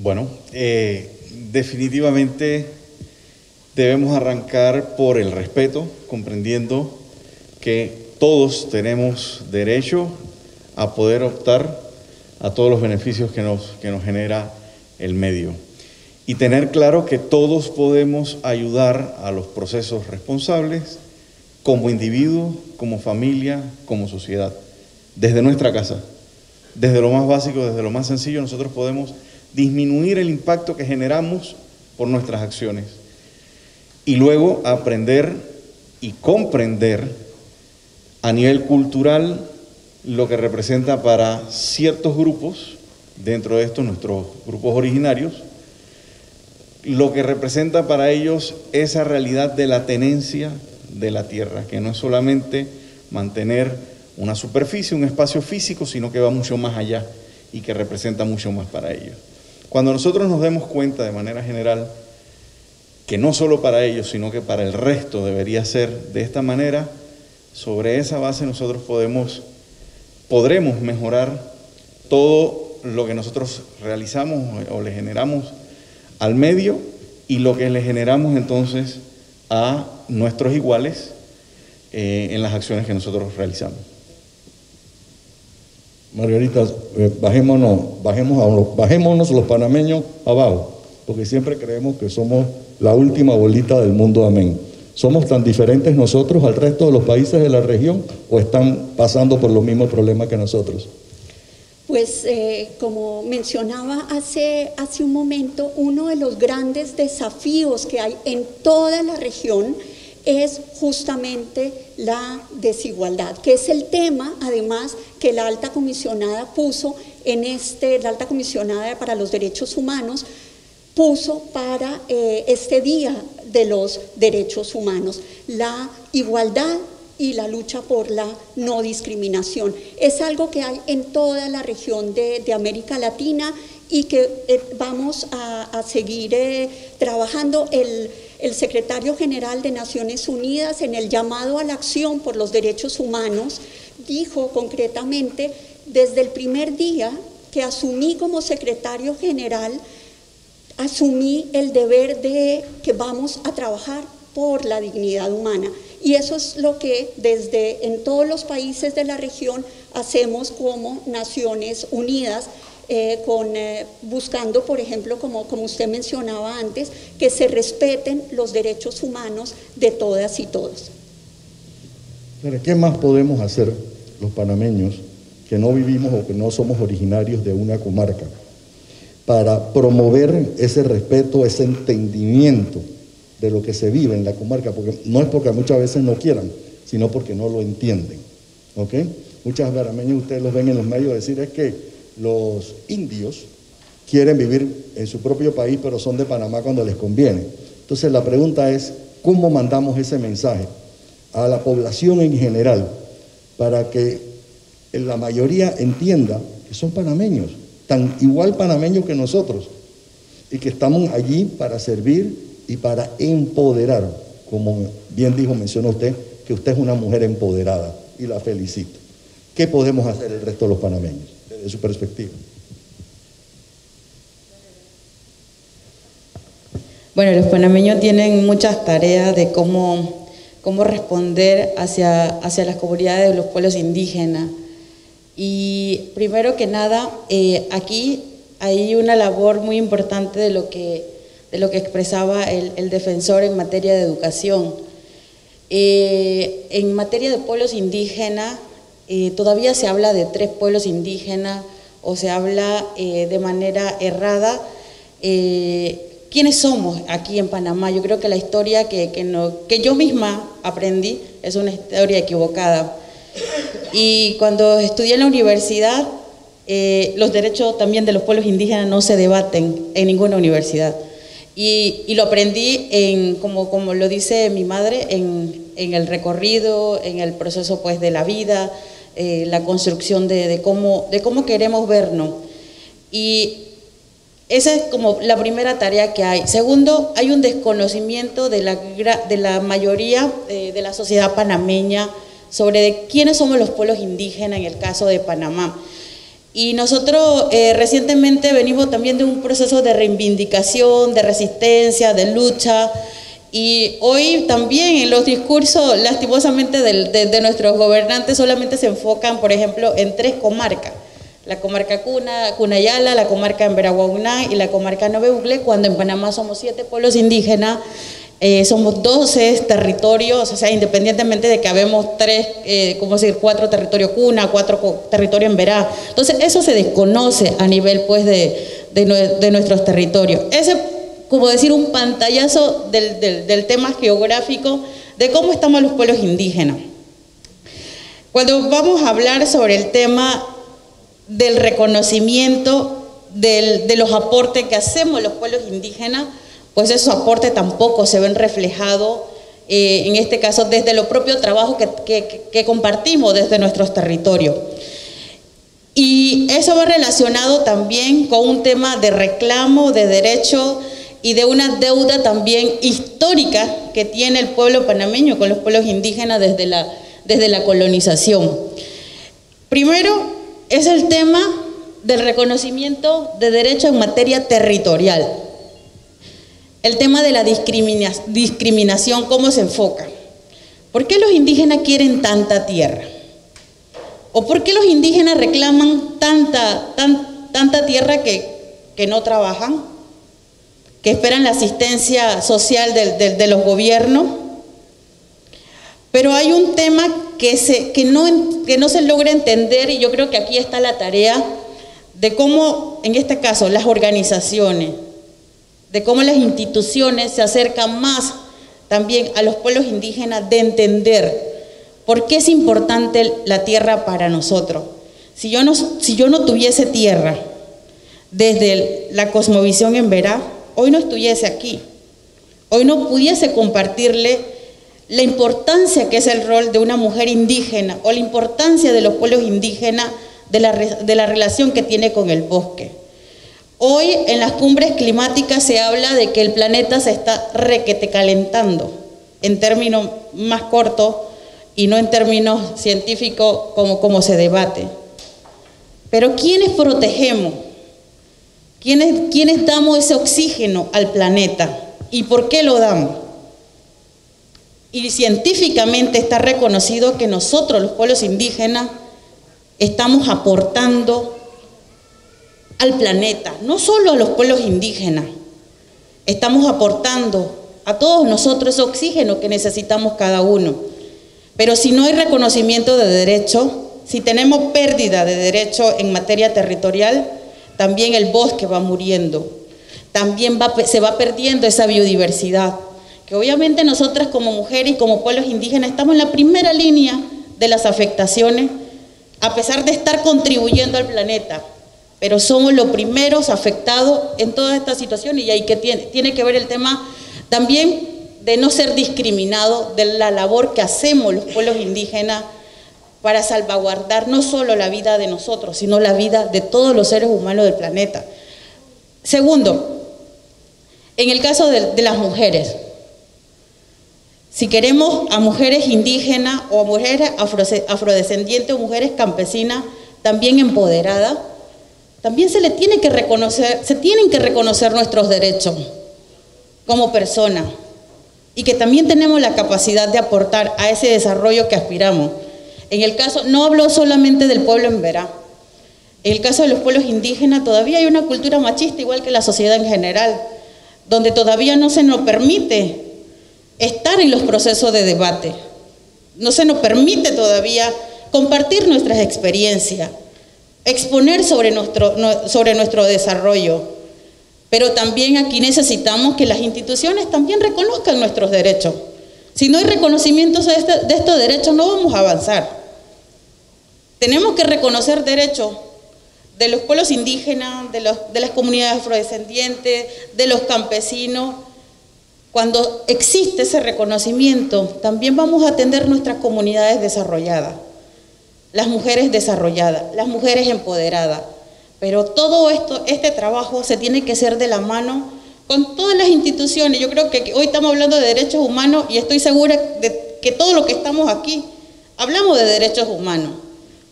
Bueno, definitivamente debemos arrancar por el respeto, comprendiendo que todos tenemos derecho a poder optar a todos los beneficios que nos genera el medio. Y tener claro que todos podemos ayudar a los procesos responsables como individuo, como familia, como sociedad. Desde nuestra casa, desde lo más básico, desde lo más sencillo, nosotros podemos disminuir el impacto que generamos por nuestras acciones y luego aprender y comprender a nivel cultural lo que representa para ciertos grupos, dentro de estos nuestros grupos originarios, lo que representa para ellos esa realidad de la tenencia de la tierra, que no es solamente mantener una superficie, un espacio físico, sino que va mucho más allá y que representa mucho más para ellos. Cuando nosotros nos demos cuenta de manera general que no solo para ellos, sino que para el resto debería ser de esta manera, sobre esa base nosotros podremos mejorar todo lo que nosotros realizamos o le generamos al medio y lo que le generamos entonces a nuestros iguales en las acciones que nosotros realizamos. Margarita, bajémonos los panameños abajo, porque siempre creemos que somos la última bolita del mundo, amén. ¿Somos tan diferentes nosotros al resto de los países de la región o están pasando por los mismos problemas que nosotros? Pues como mencionaba hace un momento, uno de los grandes desafíos que hay en toda la región es justamente la desigualdad, que es el tema además que la alta comisionada puso la alta comisionada para los derechos humanos puso para este Día de los Derechos Humanos, la igualdad y la lucha por la no discriminación. Es algo que hay en toda la región de América Latina y que vamos a seguir trabajando. El secretario general de Naciones Unidas, en el llamado a la acción por los derechos humanos, dijo concretamente: desde el primer día que asumí como secretario general, asumí el deber de que vamos a trabajar por la dignidad humana. Y eso es lo que en todos los países de la región hacemos como Naciones Unidas, buscando, por ejemplo, como usted mencionaba antes, que se respeten los derechos humanos de todas y todos. ¿Qué más podemos hacer los panameños que no vivimos o que no somos originarios de una comarca para promover ese respeto, ese entendimiento de lo que se vive en la comarca? Porque no es porque muchas veces no quieran, sino porque no lo entienden, ¿ok? Muchos panameños ustedes los ven en los medios decir es que los indios quieren vivir en su propio país, pero son de Panamá cuando les conviene. Entonces la pregunta es, ¿cómo mandamos ese mensaje a la población en general para que la mayoría entienda que son panameños, tan igual panameños que nosotros, y que estamos allí para servir y para empoderar? Como bien mencionó usted, que usted es una mujer empoderada, y la felicito. ¿Qué podemos hacer el resto de los panameños desde su perspectiva? Bueno, los panameños tienen muchas tareas de cómo responder hacia las comunidades de los pueblos indígenas. Y primero que nada, aquí hay una labor muy importante de lo que expresaba el defensor en materia de educación. En materia de pueblos indígenas, todavía se habla de 3 pueblos indígenas o se habla de manera errada. ¿Quiénes somos aquí en Panamá? Yo creo que la historia que yo misma aprendí es una historia equivocada. Y cuando estudié en la universidad, los derechos también de los pueblos indígenas no se debaten en ninguna universidad. Y lo aprendí como lo dice mi madre, en el recorrido, en el proceso pues de la vida, la construcción de cómo queremos vernos. Y esa es como la primera tarea que hay. Segundo, hay un desconocimiento de la mayoría de la sociedad panameña sobre quiénes somos los pueblos indígenas en el caso de Panamá. Y nosotros recientemente venimos también de un proceso de reivindicación, de resistencia, de lucha, y hoy también en los discursos, lastimosamente, de nuestros gobernantes solamente se enfocan, por ejemplo, en 3 comarcas: la comarca Cunayala, la comarca Embera-Guaunay y la comarca Nove Bucle, cuando en Panamá somos 7 pueblos indígenas. Somos 12 territorios, o sea, independientemente de que habemos 4 territorios Cuna, 4 territorios Emberá. Entonces, eso se desconoce a nivel, pues, de nuestros territorios. Ese, como decir, un pantallazo del tema geográfico de cómo estamos los pueblos indígenas. Cuando vamos a hablar sobre el tema del reconocimiento de los aportes que hacemos los pueblos indígenas, pues esos aportes tampoco se ven reflejados, en este caso, desde los propios trabajos que compartimos desde nuestros territorios. Y eso va relacionado también con un tema de reclamo, de derecho y de una deuda también histórica que tiene el pueblo panameño con los pueblos indígenas desde la colonización. Primero es el tema del reconocimiento de derechos en materia territorial. El tema de la discriminación, ¿cómo se enfoca? ¿Por qué los indígenas quieren tanta tierra? ¿O por qué los indígenas reclaman tanta tierra que no trabajan? ¿Que esperan la asistencia social de los gobiernos? Pero hay un tema que no se logra entender, y yo creo que aquí está la tarea de cómo, en este caso, las organizaciones, de cómo las instituciones se acercan más también a los pueblos indígenas, de entender por qué es importante la tierra para nosotros. Si yo no tuviese tierra desde la cosmovisión Emberá, hoy no estuviese aquí, hoy no pudiese compartirle la importancia que es el rol de una mujer indígena o la importancia de los pueblos indígenas de la relación que tiene con el bosque. Hoy en las cumbres climáticas se habla de que el planeta se está requete calentando, en términos más cortos y no en términos científicos como se debate. Pero ¿quiénes protegemos? ¿Quiénes damos ese oxígeno al planeta? ¿Y por qué lo damos? Y científicamente está reconocido que nosotros, los pueblos indígenas, estamos aportando al planeta, no solo a los pueblos indígenas, estamos aportando a todos nosotros ese oxígeno que necesitamos cada uno. Pero si no hay reconocimiento de derecho, si tenemos pérdida de derecho en materia territorial, también el bosque va muriendo, también se va perdiendo esa biodiversidad, que obviamente nosotras como mujeres y como pueblos indígenas estamos en la primera línea de las afectaciones, a pesar de estar contribuyendo al planeta, pero somos los primeros afectados en toda esta situación, y ahí que tiene que ver el tema también de no ser discriminados, de la labor que hacemos los pueblos indígenas para salvaguardar no solo la vida de nosotros, sino la vida de todos los seres humanos del planeta. Segundo, en el caso de las mujeres, si queremos a mujeres indígenas o a mujeres afrodescendientes o mujeres campesinas también empoderadas, también se tienen que reconocer nuestros derechos como personas, y que también tenemos la capacidad de aportar a ese desarrollo que aspiramos. En el caso, no hablo solamente del pueblo Emberá, en el caso de los pueblos indígenas todavía hay una cultura machista, igual que la sociedad en general, donde todavía no se nos permite estar en los procesos de debate, no se nos permite todavía compartir nuestras experiencias, exponer sobre nuestro desarrollo. Pero también aquí necesitamos que las instituciones también reconozcan nuestros derechos. Si no hay reconocimiento de estos derechos, no vamos a avanzar. Tenemos que reconocer derechos de los pueblos indígenas, de las comunidades afrodescendientes, de los campesinos. Cuando existe ese reconocimiento, también vamos a atender nuestras comunidades desarrolladas, las mujeres desarrolladas, las mujeres empoderadas. Pero todo este trabajo se tiene que hacer de la mano con todas las instituciones. Yo creo que hoy estamos hablando de derechos humanos y estoy segura de que todos los que estamos aquí hablamos de derechos humanos.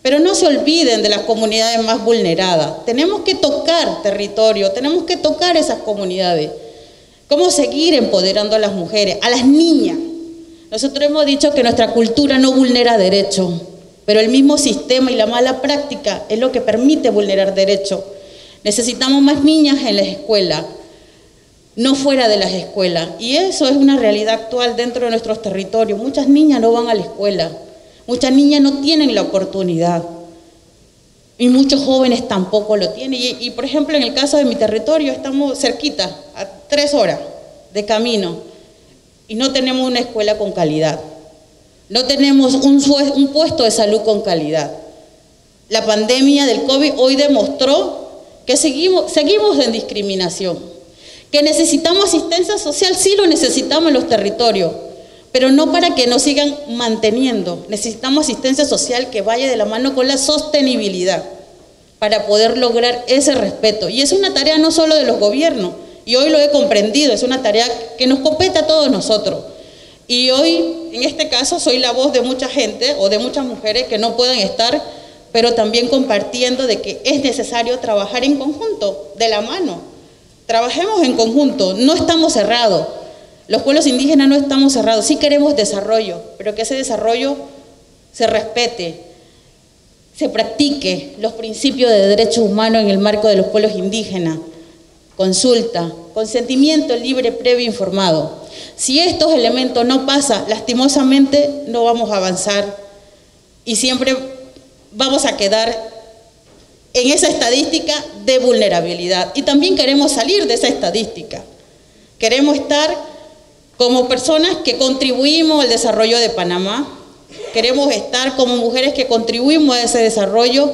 Pero no se olviden de las comunidades más vulneradas. Tenemos que tocar territorio, tenemos que tocar esas comunidades. ¿Cómo seguir empoderando a las mujeres, a las niñas? Nosotros hemos dicho que nuestra cultura no vulnera derechos, pero el mismo sistema y la mala práctica es lo que permite vulnerar derechos. Necesitamos más niñas en las escuelas, no fuera de las escuelas. Y eso es una realidad actual dentro de nuestros territorios. Muchas niñas no van a la escuela, muchas niñas no tienen la oportunidad. Y muchos jóvenes tampoco lo tienen. Y por ejemplo, en el caso de mi territorio, estamos cerquita, a 3 horas de camino, y no tenemos una escuela con calidad. No tenemos un puesto de salud con calidad. La pandemia del COVID hoy demostró que seguimos en discriminación, que necesitamos asistencia social, sí lo necesitamos en los territorios, pero no para que nos sigan manteniendo. Necesitamos asistencia social que vaya de la mano con la sostenibilidad para poder lograr ese respeto. Y es una tarea no solo de los gobiernos, y hoy lo he comprendido, es una tarea que nos compete a todos nosotros. Y hoy, en este caso, soy la voz de mucha gente o de muchas mujeres que no pueden estar, pero también compartiendo de que es necesario trabajar en conjunto, de la mano. Trabajemos en conjunto, no estamos cerrados. Los pueblos indígenas no estamos cerrados, sí queremos desarrollo, pero que ese desarrollo se respete, se practique los principios de derechos humanos en el marco de los pueblos indígenas. Consulta, consentimiento libre, previo, informado. Si estos elementos no pasan, lastimosamente no vamos a avanzar y siempre vamos a quedar en esa estadística de vulnerabilidad. Y también queremos salir de esa estadística. Queremos estar como personas que contribuimos al desarrollo de Panamá. Queremos estar como mujeres que contribuimos a ese desarrollo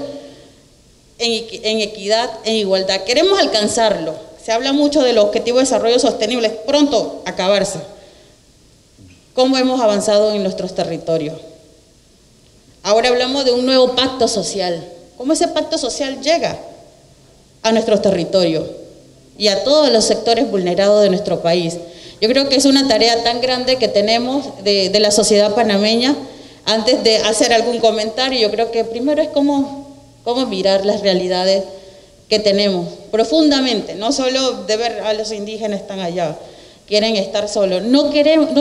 en equidad, en igualdad. Queremos alcanzarlo. Se habla mucho de los objetivos de desarrollo sostenible, pronto acabarse. ¿Cómo hemos avanzado en nuestros territorios? Ahora hablamos de un nuevo pacto social. ¿Cómo ese pacto social llega a nuestros territorios y a todos los sectores vulnerados de nuestro país? Yo creo que es una tarea tan grande que tenemos de la sociedad panameña. Antes de hacer algún comentario, yo creo que primero es cómo mirar las realidades que tenemos profundamente, no solo de ver a los indígenas están allá, quieren estar solos, no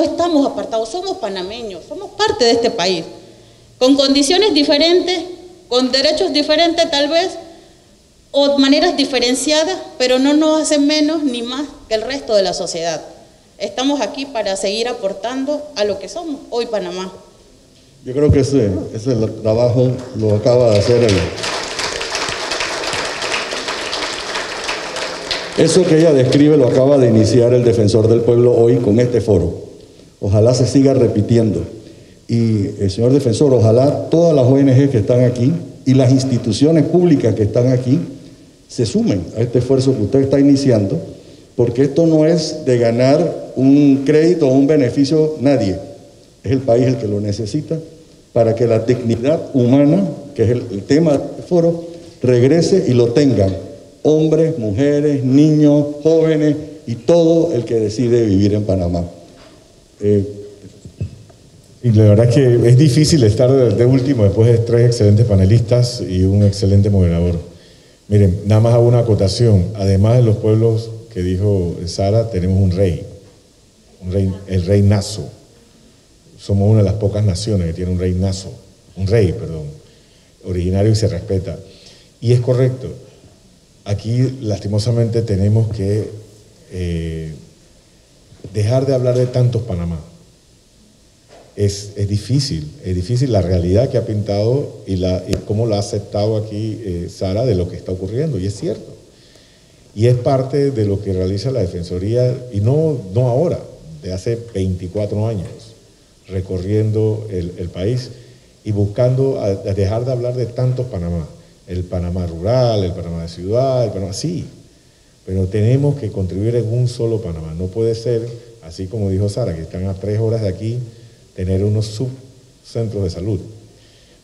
estamos apartados, somos panameños, somos parte de este país, con condiciones diferentes, con derechos diferentes tal vez, o maneras diferenciadas, pero no nos hacen menos ni más que el resto de la sociedad. Estamos aquí para seguir aportando a lo que somos hoy Panamá. Yo creo que ese trabajo lo acaba de hacer Eso que ella describe lo acaba de iniciar el Defensor del Pueblo hoy con este foro. Ojalá se siga repitiendo. Y el señor Defensor, ojalá todas las ONG que están aquí y las instituciones públicas que están aquí se sumen a este esfuerzo que usted está iniciando, porque esto no es de ganar un crédito o un beneficio nadie. Es el país el que lo necesita para que la dignidad humana, que es el tema del foro, regrese y lo tengan hombres, mujeres, niños, jóvenes y todo el que decide vivir en Panamá. Y la verdad es que es difícil estar de último después de tres excelentes panelistas y un excelente moderador. Miren, nada más hago una acotación. Además de los pueblos que dijo Sara, tenemos un rey, el rey Naso. Somos una de las pocas naciones que tiene un rey Naso, originario y se respeta. Y es correcto. Aquí, lastimosamente, tenemos que dejar de hablar de tantos Panamá. Es difícil la realidad que ha pintado y cómo la ha aceptado aquí Sara de lo que está ocurriendo, y es cierto. Y es parte de lo que realiza la Defensoría, y no ahora, de hace 24 años, recorriendo el país y buscando a dejar de hablar de tantos Panamá. El Panamá rural, el Panamá de ciudad, el Panamá, sí, pero tenemos que contribuir en un solo Panamá. No puede ser, así como dijo Sara, que están a 3 horas de aquí, tener unos subcentros de salud.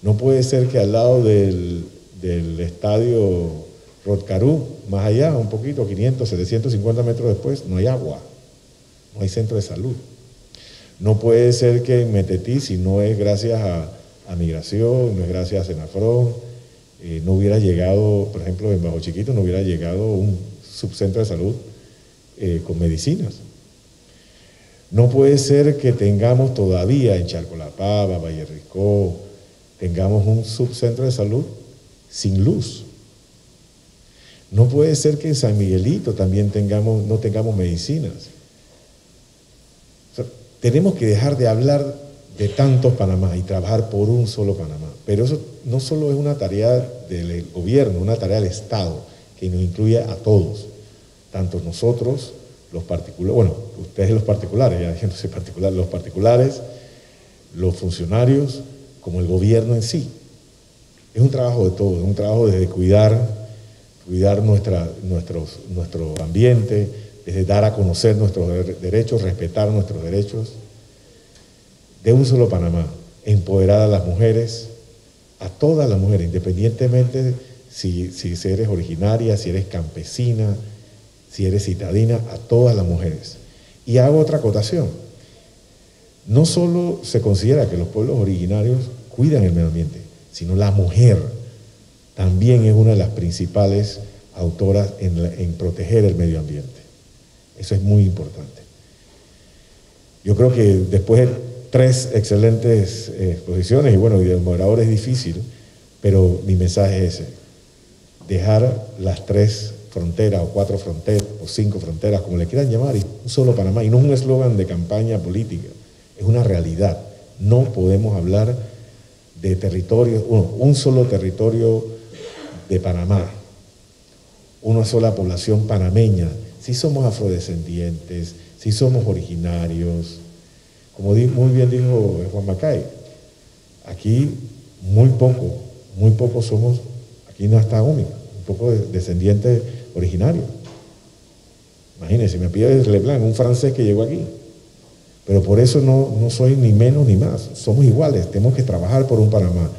No puede ser que al lado del estadio Rotcarú, más allá, un poquito, 500, 750 metros después, no hay agua, no hay centro de salud. No puede ser que en Metetí, si no es gracias a Migración, no es gracias a Senafrón, no hubiera llegado, por ejemplo, en Bajo Chiquito, no hubiera llegado un subcentro de salud con medicinas. No puede ser que tengamos todavía en Chalcolapava, Valle Ricó, tengamos un subcentro de salud sin luz. No puede ser que en San Miguelito también no tengamos medicinas. O sea, tenemos que dejar de hablar de tantos Panamá y trabajar por un solo Panamá. Pero eso no solo es una tarea del gobierno, una tarea del Estado, que nos incluye a todos, tanto nosotros, los particulares, bueno, ustedes los particulares, ya diciendo soy particular, los particulares, los funcionarios, como el gobierno en sí. Es un trabajo de todos, es un trabajo desde cuidar nuestro ambiente, desde dar a conocer nuestros derechos, respetar nuestros derechos, de un solo Panamá, empoderar a las mujeres, a todas las mujeres, independientemente si eres originaria, si eres campesina, si eres citadina, a todas las mujeres. Y hago otra acotación. No solo se considera que los pueblos originarios cuidan el medio ambiente, sino la mujer también es una de las principales autoras en proteger el medio ambiente. Eso es muy importante. Yo creo que después de 3 excelentes exposiciones, y bueno, y de moderador es difícil, pero mi mensaje es ese: dejar las 3 fronteras o 4 fronteras o 5 fronteras, como le quieran llamar, y un solo Panamá. Y no es un eslogan de campaña política, es una realidad. No podemos hablar de territorio, un solo territorio de Panamá, una sola población panameña. Si somos afrodescendientes, si somos originarios, como muy bien dijo Juan Macay, aquí muy poco somos, aquí no está único, un poco de descendientes originarios. Imagínense, me pide Leblanc, un francés que llegó aquí. Pero por eso no soy ni menos ni más, somos iguales, tenemos que trabajar por un Panamá.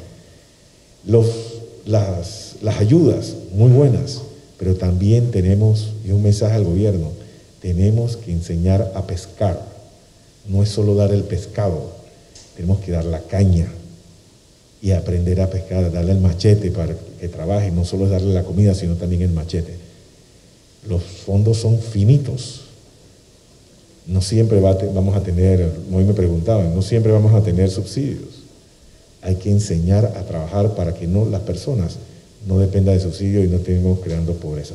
Las ayudas, muy buenas, pero también tenemos, y un mensaje al gobierno, tenemos que enseñar a pescar. No es solo dar el pescado, tenemos que dar la caña y aprender a pescar, darle el machete para que trabaje, no solo es darle la comida, sino también el machete. Los fondos son finitos. No siempre vamos a tener, hoy me preguntaban, no siempre vamos a tener subsidios. Hay que enseñar a trabajar para que las personas no dependan de subsidios y no estemos creando pobreza.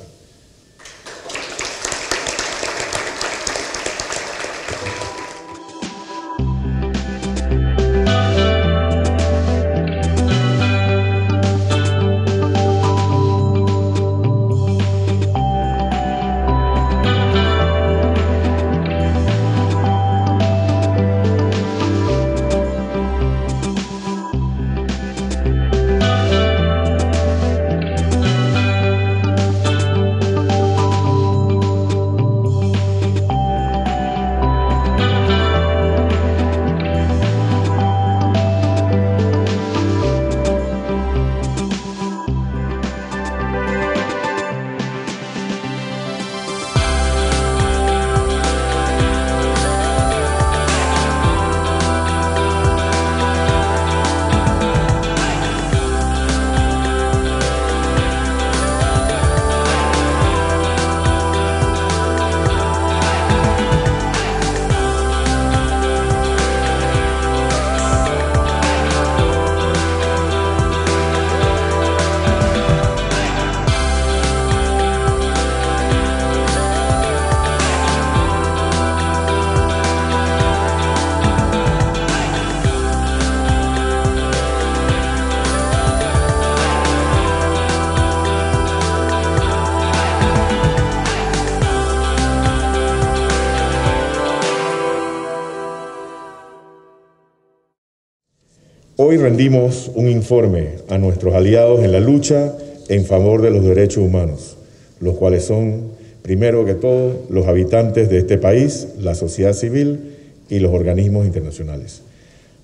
Hoy rendimos un informe a nuestros aliados en la lucha en favor de los derechos humanos, los cuales son, primero que todo, los habitantes de este país, la sociedad civil y los organismos internacionales.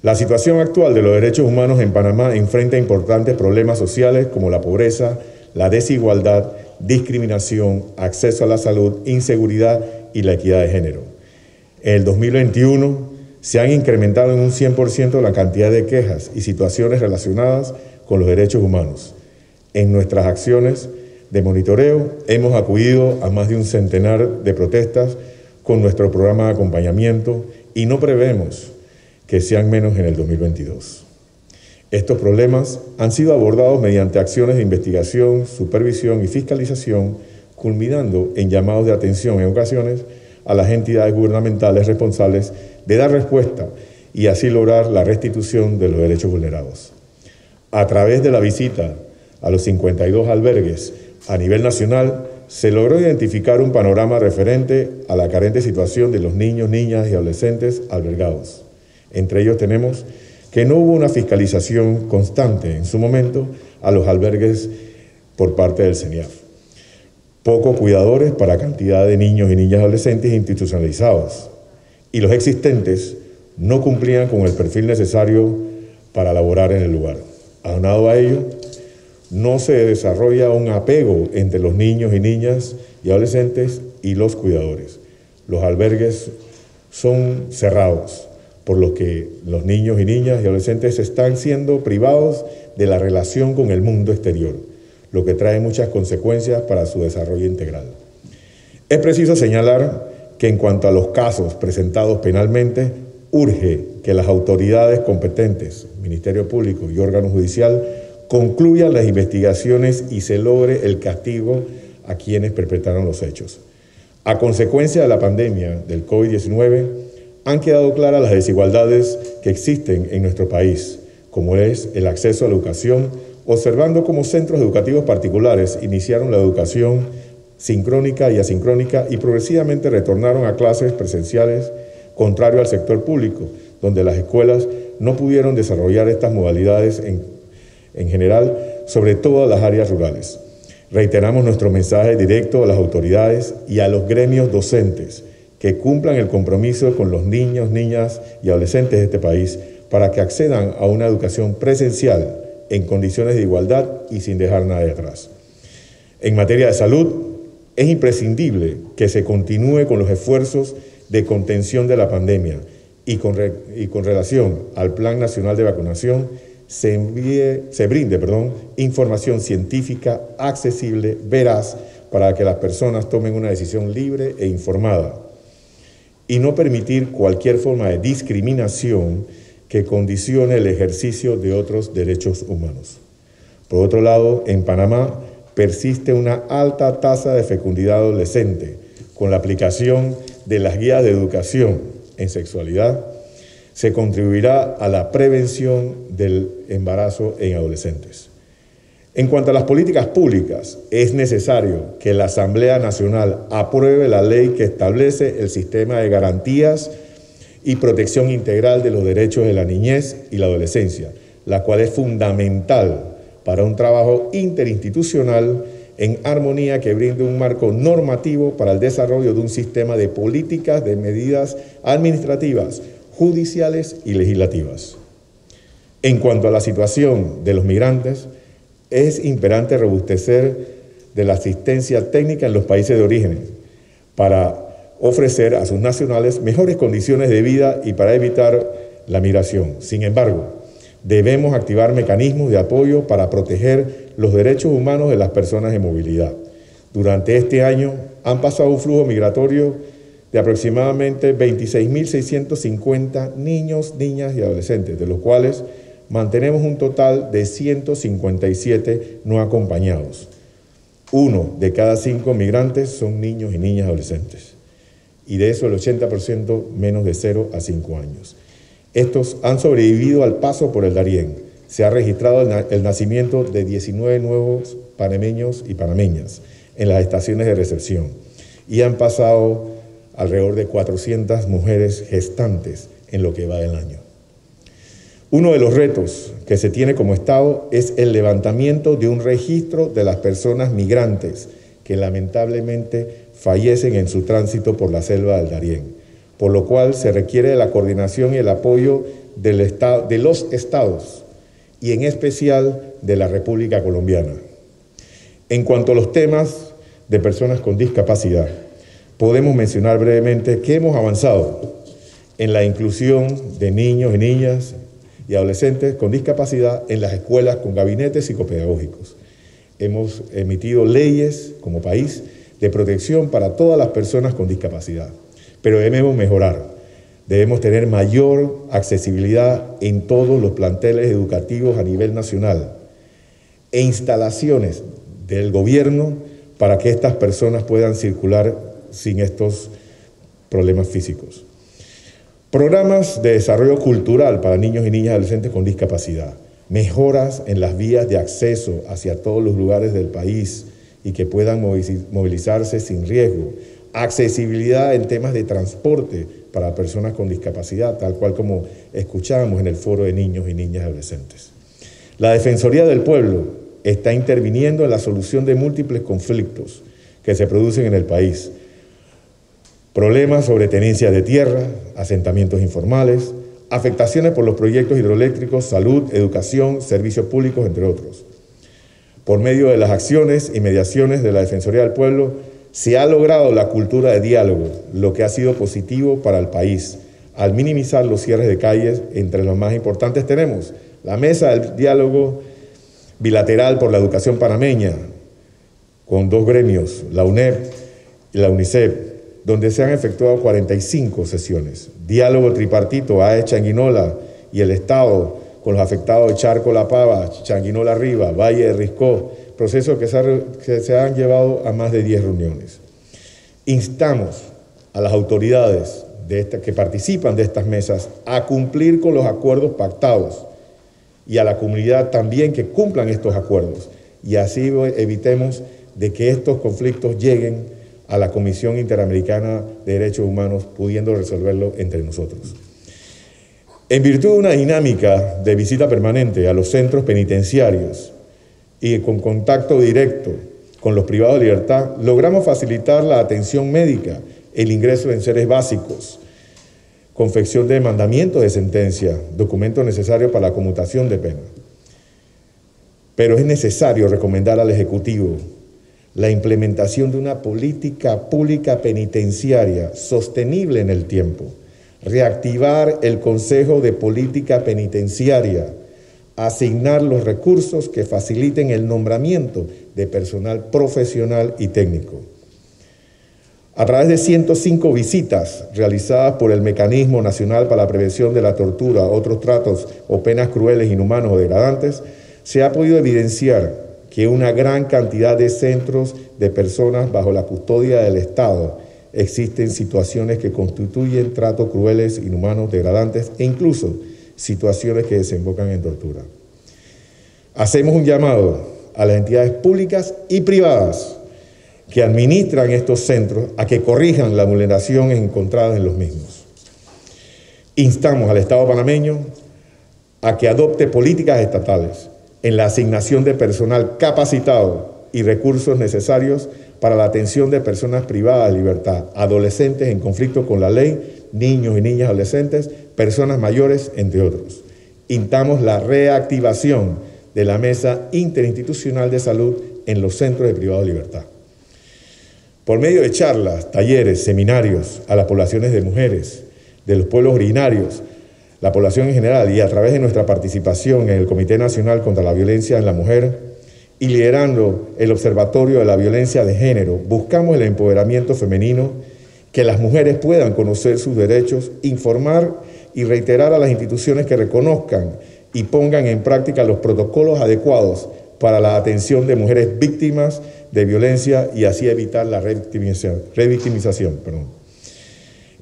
La situación actual de los derechos humanos en Panamá enfrenta importantes problemas sociales como la pobreza, la desigualdad, discriminación, acceso a la salud, inseguridad y la equidad de género. En el 2021 se han incrementado en un 100% la cantidad de quejas y situaciones relacionadas con los derechos humanos. En nuestras acciones de monitoreo hemos acudido a más de un centenar de protestas con nuestro programa de acompañamiento y no prevemos que sean menos en el 2022. Estos problemas han sido abordados mediante acciones de investigación, supervisión y fiscalización, culminando en llamados de atención en ocasiones a las entidades gubernamentales responsables de dar respuesta y así lograr la restitución de los derechos vulnerados. A través de la visita a los 52 albergues a nivel nacional, se logró identificar un panorama referente a la carente situación de los niños, niñas y adolescentes albergados. Entre ellos tenemos que no hubo una fiscalización constante en su momento a los albergues por parte del CENIAF. Pocos cuidadores para cantidad de niños y niñas adolescentes institucionalizados. Y los existentes no cumplían con el perfil necesario para laborar en el lugar. Aunado a ello, no se desarrolla un apego entre los niños y niñas y adolescentes y los cuidadores. Los albergues son cerrados, por lo que los niños y niñas y adolescentes están siendo privados de la relación con el mundo exterior, lo que trae muchas consecuencias para su desarrollo integral. Es preciso señalar que en cuanto a los casos presentados penalmente, urge que las autoridades competentes, Ministerio Público y órgano judicial, concluyan las investigaciones y se logre el castigo a quienes perpetraron los hechos. A consecuencia de la pandemia del COVID-19, han quedado claras las desigualdades que existen en nuestro país, como es el acceso a la educación, observando cómo centros educativos particulares iniciaron la educación sincrónica y asincrónica y progresivamente retornaron a clases presenciales, contrario al sector público, donde las escuelas no pudieron desarrollar estas modalidades en general, sobre todo en las áreas rurales. Reiteramos nuestro mensaje directo a las autoridades y a los gremios docentes que cumplan el compromiso con los niños, niñas y adolescentes de este país para que accedan a una educación presencial en condiciones de igualdad y sin dejar nadie atrás. En materia de salud, es imprescindible que se continúe con los esfuerzos de contención de la pandemia y con relación al Plan Nacional de Vacunación, se brinde información científica accesible, veraz, para que las personas tomen una decisión libre e informada y no permitir cualquier forma de discriminación que condicione el ejercicio de otros derechos humanos. Por otro lado, en Panamá persiste una alta tasa de fecundidad adolescente. Con la aplicación de las guías de educación en sexualidad, se contribuirá a la prevención del embarazo en adolescentes. En cuanto a las políticas públicas, es necesario que la Asamblea Nacional apruebe la ley que establece el sistema de garantías y protección integral de los derechos de la niñez y la adolescencia, la cual es fundamental para un trabajo interinstitucional en armonía que brinde un marco normativo para el desarrollo de un sistema de políticas, de medidas administrativas, judiciales y legislativas. En cuanto a la situación de los migrantes, es imperante robustecer de la asistencia técnica en los países de origen para ofrecer a sus nacionales mejores condiciones de vida y para evitar la migración. Sin embargo, debemos activar mecanismos de apoyo para proteger los derechos humanos de las personas en movilidad. Durante este año han pasado un flujo migratorio de aproximadamente 26.650 niños, niñas y adolescentes, de los cuales mantenemos un total de 157 no acompañados. 1 de cada 5 migrantes son niños y niñas adolescentes, y de eso el 80% menos de 0 a 5 años. Estos han sobrevivido al paso por el Darién. Se ha registrado el nacimiento de 19 nuevos panameños y panameñas en las estaciones de recepción, y han pasado alrededor de 400 mujeres gestantes en lo que va del año. Uno de los retos que se tiene como Estado es el levantamiento de un registro de las personas migrantes que lamentablemente fallecen en su tránsito por la selva del Darién, por lo cual se requiere la coordinación y el apoyo de los estados y en especial de la República Colombiana. En cuanto a los temas de personas con discapacidad, podemos mencionar brevemente que hemos avanzado en la inclusión de niños y niñas y adolescentes con discapacidad en las escuelas con gabinetes psicopedagógicos. Hemos emitido leyes como país de protección para todas las personas con discapacidad, pero debemos mejorar. Debemos tener mayor accesibilidad en todos los planteles educativos a nivel nacional e instalaciones del gobierno para que estas personas puedan circular sin estos problemas físicos. Programas de desarrollo cultural para niños y niñas adolescentes con discapacidad, mejoras en las vías de acceso hacia todos los lugares del país y que puedan movilizarse sin riesgo, accesibilidad en temas de transporte para personas con discapacidad, tal cual como escuchábamos en el foro de niños y niñas adolescentes. La Defensoría del Pueblo está interviniendo en la solución de múltiples conflictos que se producen en el país. Problemas sobre tenencia de tierra, asentamientos informales, afectaciones por los proyectos hidroeléctricos, salud, educación, servicios públicos, entre otros. Por medio de las acciones y mediaciones de la Defensoría del Pueblo, se ha logrado la cultura de diálogo, lo que ha sido positivo para el país. Al minimizar los cierres de calles, entre los más importantes tenemos la Mesa del Diálogo Bilateral por la Educación Panameña, con 2 gremios, la UNEP y la UNICEF, donde se han efectuado 45 sesiones. Diálogo tripartito, AE Changuinola y el Estado, con los afectados de Charco La Pava, Changuinola Arriba, Valle de Risco, procesos que se han llevado a más de 10 reuniones. Instamos a las autoridades que participan de estas mesas a cumplir con los acuerdos pactados y a la comunidad también que cumplan estos acuerdos, y así evitemos de que estos conflictos lleguen a la Comisión Interamericana de Derechos Humanos, pudiendo resolverlo entre nosotros. En virtud de una dinámica de visita permanente a los centros penitenciarios y con contacto directo con los privados de libertad, logramos facilitar la atención médica, el ingreso de enseres básicos, confección de mandamientos de sentencia, documentos necesarios para la conmutación de pena. Pero es necesario recomendar al Ejecutivo la implementación de una política pública penitenciaria sostenible en el tiempo, reactivar el Consejo de Política Penitenciaria, asignar los recursos que faciliten el nombramiento de personal profesional y técnico. A través de 105 visitas realizadas por el Mecanismo Nacional para la Prevención de la Tortura, otros tratos o penas crueles, inhumanos o degradantes, se ha podido evidenciar que una gran cantidad de centros de personas bajo la custodia del Estado existen situaciones que constituyen tratos crueles, inhumanos, degradantes e incluso situaciones que desembocan en tortura. Hacemos un llamado a las entidades públicas y privadas que administran estos centros a que corrijan la vulneración encontrada en los mismos. Instamos al Estado panameño a que adopte políticas estatales en la asignación de personal capacitado y recursos necesarios para la atención de personas privadas de libertad, adolescentes en conflicto con la ley, niños y niñas adolescentes, personas mayores, entre otros. Instamos la reactivación de la Mesa Interinstitucional de Salud en los centros de privados de libertad. Por medio de charlas, talleres, seminarios a las poblaciones de mujeres, de los pueblos originarios, la población en general, y a través de nuestra participación en el Comité Nacional contra la Violencia en la Mujer y liderando el Observatorio de la Violencia de Género, buscamos el empoderamiento femenino, que las mujeres puedan conocer sus derechos, informar y reiterar a las instituciones que reconozcan y pongan en práctica los protocolos adecuados para la atención de mujeres víctimas de violencia y así evitar la revictimización.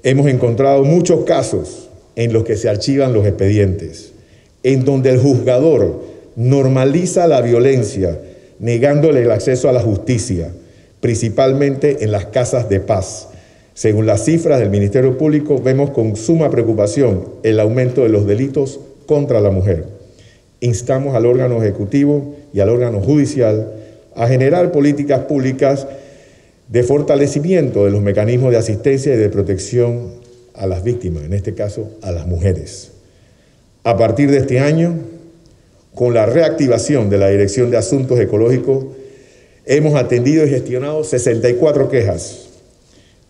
Hemos encontrado muchos casos en los que se archivan los expedientes, en donde el juzgador normaliza la violencia, negándole el acceso a la justicia, principalmente en las casas de paz. Según las cifras del Ministerio Público, vemos con suma preocupación el aumento de los delitos contra la mujer. Instamos al órgano ejecutivo y al órgano judicial a generar políticas públicas de fortalecimiento de los mecanismos de asistencia y de protección a las víctimas, en este caso a las mujeres. A partir de este año, con la reactivación de la Dirección de Asuntos Ecológicos, hemos atendido y gestionado 64 quejas.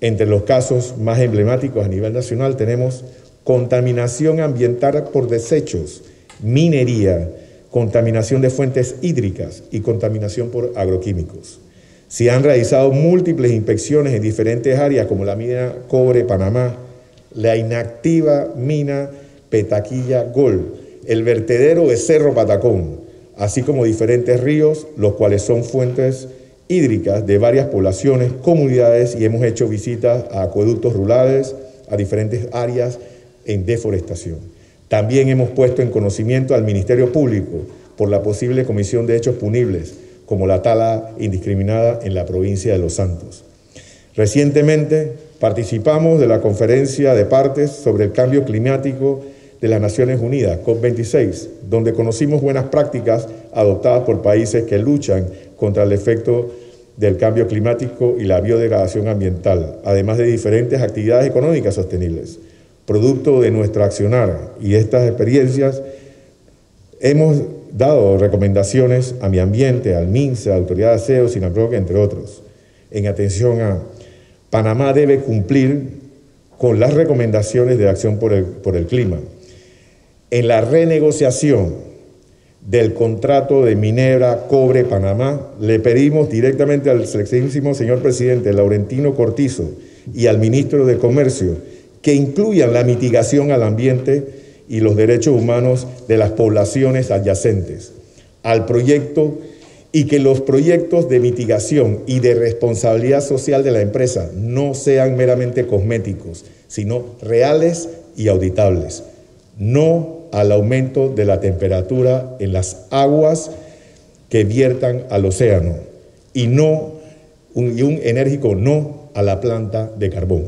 Entre los casos más emblemáticos a nivel nacional tenemos contaminación ambiental por desechos, minería, contaminación de fuentes hídricas y contaminación por agroquímicos. Se han realizado múltiples inspecciones en diferentes áreas como la mina Cobre Panamá, la inactiva mina Petaquilla Gold, el vertedero de Cerro Patacón, así como diferentes ríos, los cuales son fuentes hídricas de varias poblaciones, comunidades, y hemos hecho visitas a acueductos rurales, a diferentes áreas en deforestación. También hemos puesto en conocimiento al Ministerio Público por la posible comisión de hechos punibles, como la tala indiscriminada en la provincia de Los Santos. Recientemente participamos de la Conferencia de Partes sobre el Cambio Climático de las Naciones Unidas, COP26, donde conocimos buenas prácticas adoptadas por países que luchan contra el efecto del cambio climático y la biodegradación ambiental, además de diferentes actividades económicas sostenibles. Producto de nuestro accionar y estas experiencias, hemos dado recomendaciones a Mi Ambiente, al MINSA, a Autoridad de Aseo, SINAPROC, entre otros, en atención a Panamá debe cumplir con las recomendaciones de acción por el clima. En la renegociación del contrato de Minera Cobre Panamá, le pedimos directamente al excelentísimo señor presidente Laurentino Cortizo y al ministro de Comercio que incluyan la mitigación al ambiente y los derechos humanos de las poblaciones adyacentes al proyecto y que los proyectos de mitigación y de responsabilidad social de la empresa no sean meramente cosméticos, sino reales y auditables. No al aumento de la temperatura en las aguas que viertan al océano y un enérgico no a la planta de carbón.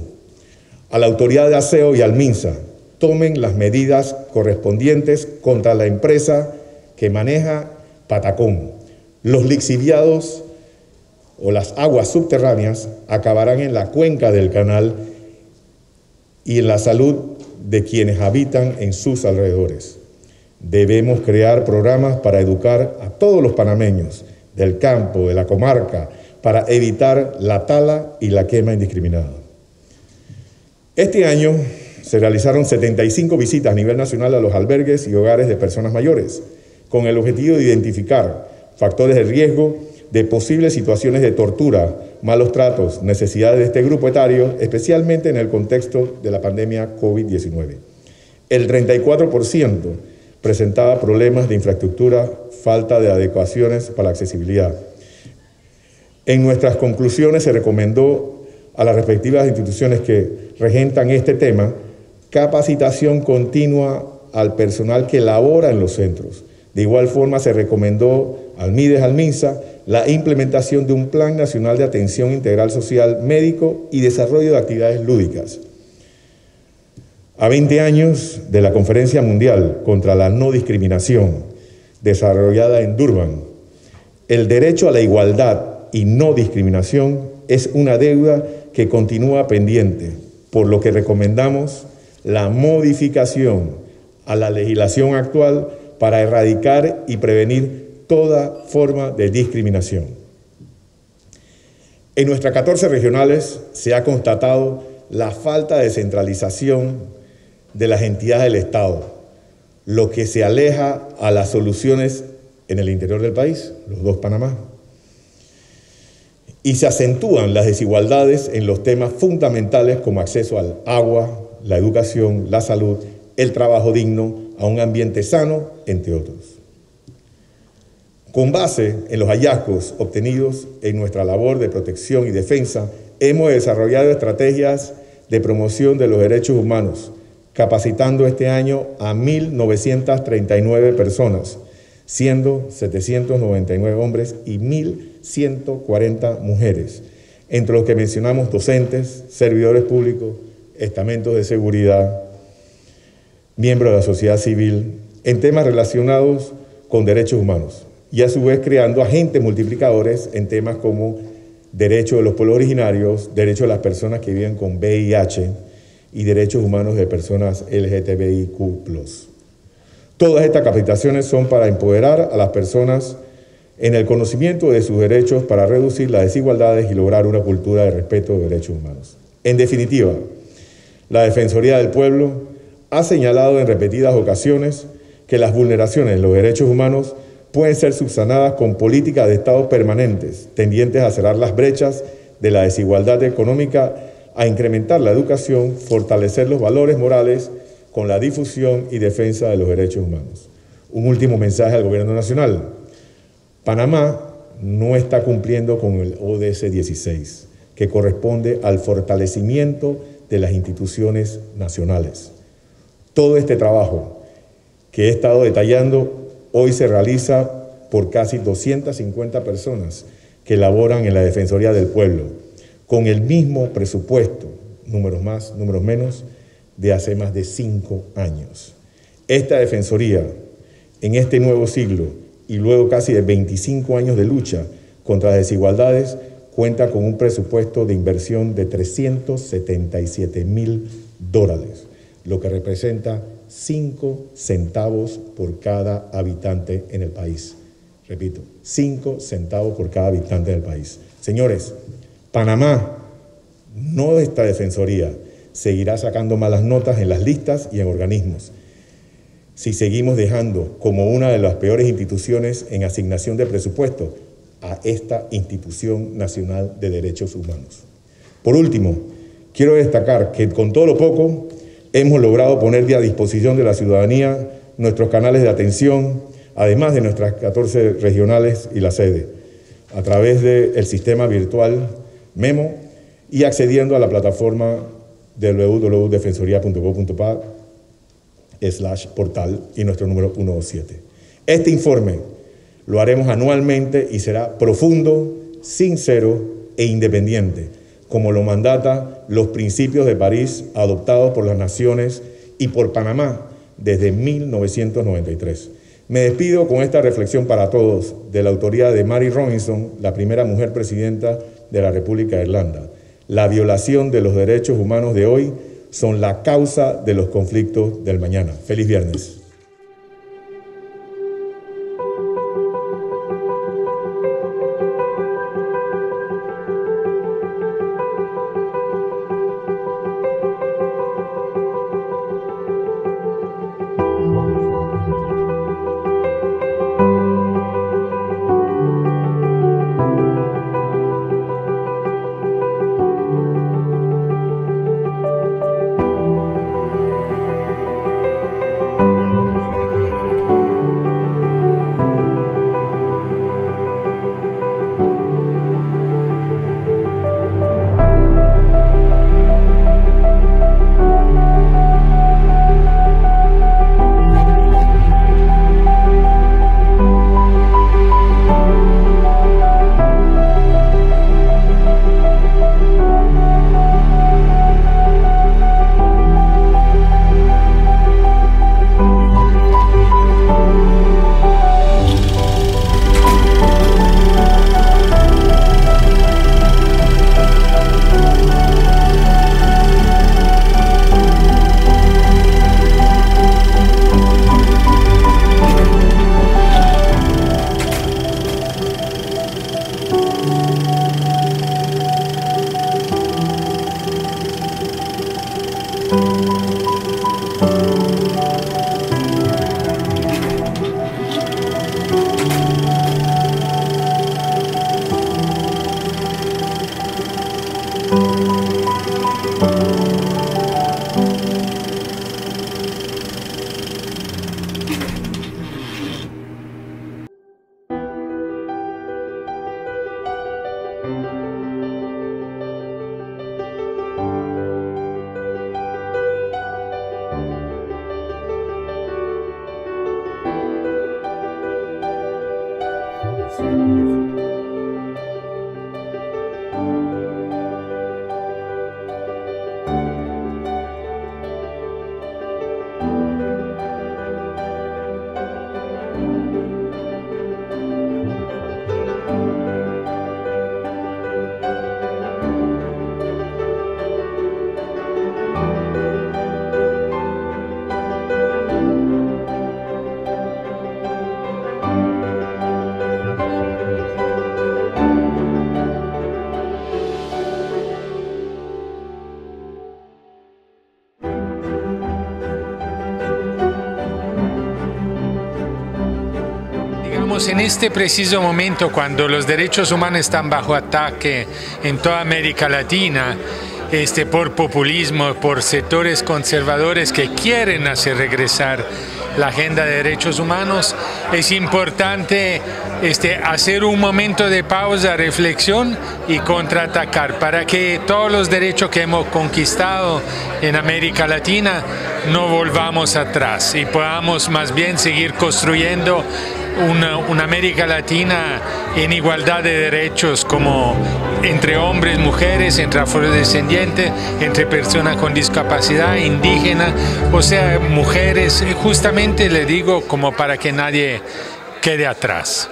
A la Autoridad de Aseo y al MINSA, tomen las medidas correspondientes contra la empresa que maneja Patacón. Los lixiviados o las aguas subterráneas acabarán en la cuenca del canal y en la salud de quienes habitan en sus alrededores. Debemos crear programas para educar a todos los panameños del campo, de la comarca, para evitar la tala y la quema indiscriminada. Este año se realizaron 75 visitas a nivel nacional a los albergues y hogares de personas mayores, con el objetivo de identificar factores de riesgo de posibles situaciones de tortura, malos tratos, necesidades de este grupo etario, especialmente en el contexto de la pandemia COVID-19. El 34% presentaba problemas de infraestructura, falta de adecuaciones para la accesibilidad. En nuestras conclusiones se recomendó a las respectivas instituciones que regentan este tema capacitación continua al personal que labora en los centros. De igual forma se recomendó al MIDES, al MINSA, la implementación de un Plan Nacional de Atención Integral Social, Médico y Desarrollo de Actividades Lúdicas. A 20 años de la Conferencia Mundial contra la No Discriminación, desarrollada en Durban, el derecho a la igualdad y no discriminación es una deuda que continúa pendiente, por lo que recomendamos la modificación a la legislación actual para erradicar y prevenir toda forma de discriminación. En nuestras 14 regionales se ha constatado la falta de centralización de las entidades del Estado, lo que se aleja a las soluciones en el interior del país, los dos Panamá. Y se acentúan las desigualdades en los temas fundamentales como acceso al agua, la educación, la salud, el trabajo digno, a un ambiente sano, entre otros. Con base en los hallazgos obtenidos en nuestra labor de protección y defensa, hemos desarrollado estrategias de promoción de los derechos humanos, capacitando este año a 1.939 personas, siendo 799 hombres y 1.140 mujeres, entre los que mencionamos docentes, servidores públicos, estamentos de seguridad, miembros de la sociedad civil, en temas relacionados con derechos humanos, y a su vez creando agentes multiplicadores en temas como derechos de los pueblos originarios, derechos de las personas que viven con VIH y derechos humanos de personas LGTBIQ+. Todas estas capacitaciones son para empoderar a las personas en el conocimiento de sus derechos para reducir las desigualdades y lograr una cultura de respeto de derechos humanos. En definitiva, la Defensoría del Pueblo ha señalado en repetidas ocasiones que las vulneraciones de los derechos humanos pueden ser subsanadas con políticas de Estado permanentes, tendientes a cerrar las brechas de la desigualdad económica, a incrementar la educación, fortalecer los valores morales con la difusión y defensa de los derechos humanos. Un último mensaje al Gobierno Nacional. Panamá no está cumpliendo con el ODS 16, que corresponde al fortalecimiento de las instituciones nacionales. Todo este trabajo que he estado detallando hoy se realiza por casi 250 personas que laboran en la Defensoría del Pueblo, con el mismo presupuesto, números más, números menos, de hace más de 5 años. Esta Defensoría, en este nuevo siglo y luego casi de 25 años de lucha contra las desigualdades, cuenta con un presupuesto de inversión de $377,000, lo que representa 5 centavos por cada habitante en el país. Repito, 5 centavos por cada habitante del país. Señores, Panamá, no esta Defensoría, seguirá sacando malas notas en las listas y en organismos si seguimos dejando como una de las peores instituciones en asignación de presupuesto a esta Institución Nacional de Derechos Humanos. Por último, quiero destacar que con todo lo poco hemos logrado poner a disposición de la ciudadanía nuestros canales de atención además de nuestras 14 regionales y la sede, a través del sistema virtual Memo y accediendo a la plataforma www.defensoría.gov.pa/portal y nuestro número 127. Este informe lo haremos anualmente y será profundo, sincero e independiente, como lo mandata los principios de París adoptados por las naciones y por Panamá desde 1993. Me despido con esta reflexión para todos de la autoría de Mary Robinson, la primera mujer presidenta de la República de Irlanda. La violación de los derechos humanos de hoy son la causa de los conflictos del mañana. Feliz viernes. En este preciso momento, cuando los derechos humanos están bajo ataque en toda América Latina, por populismo, por sectores conservadores que quieren hacer regresar la agenda de derechos humanos, es importante hacer un momento de pausa, reflexión y contraatacar para que todos los derechos que hemos conquistado en América Latina no volvamos atrás y podamos más bien seguir construyendo una América Latina en igualdad de derechos, como entre hombres, mujeres, entre afrodescendientes, entre personas con discapacidad, indígenas, o sea, mujeres, justamente le digo como para que nadie quede atrás.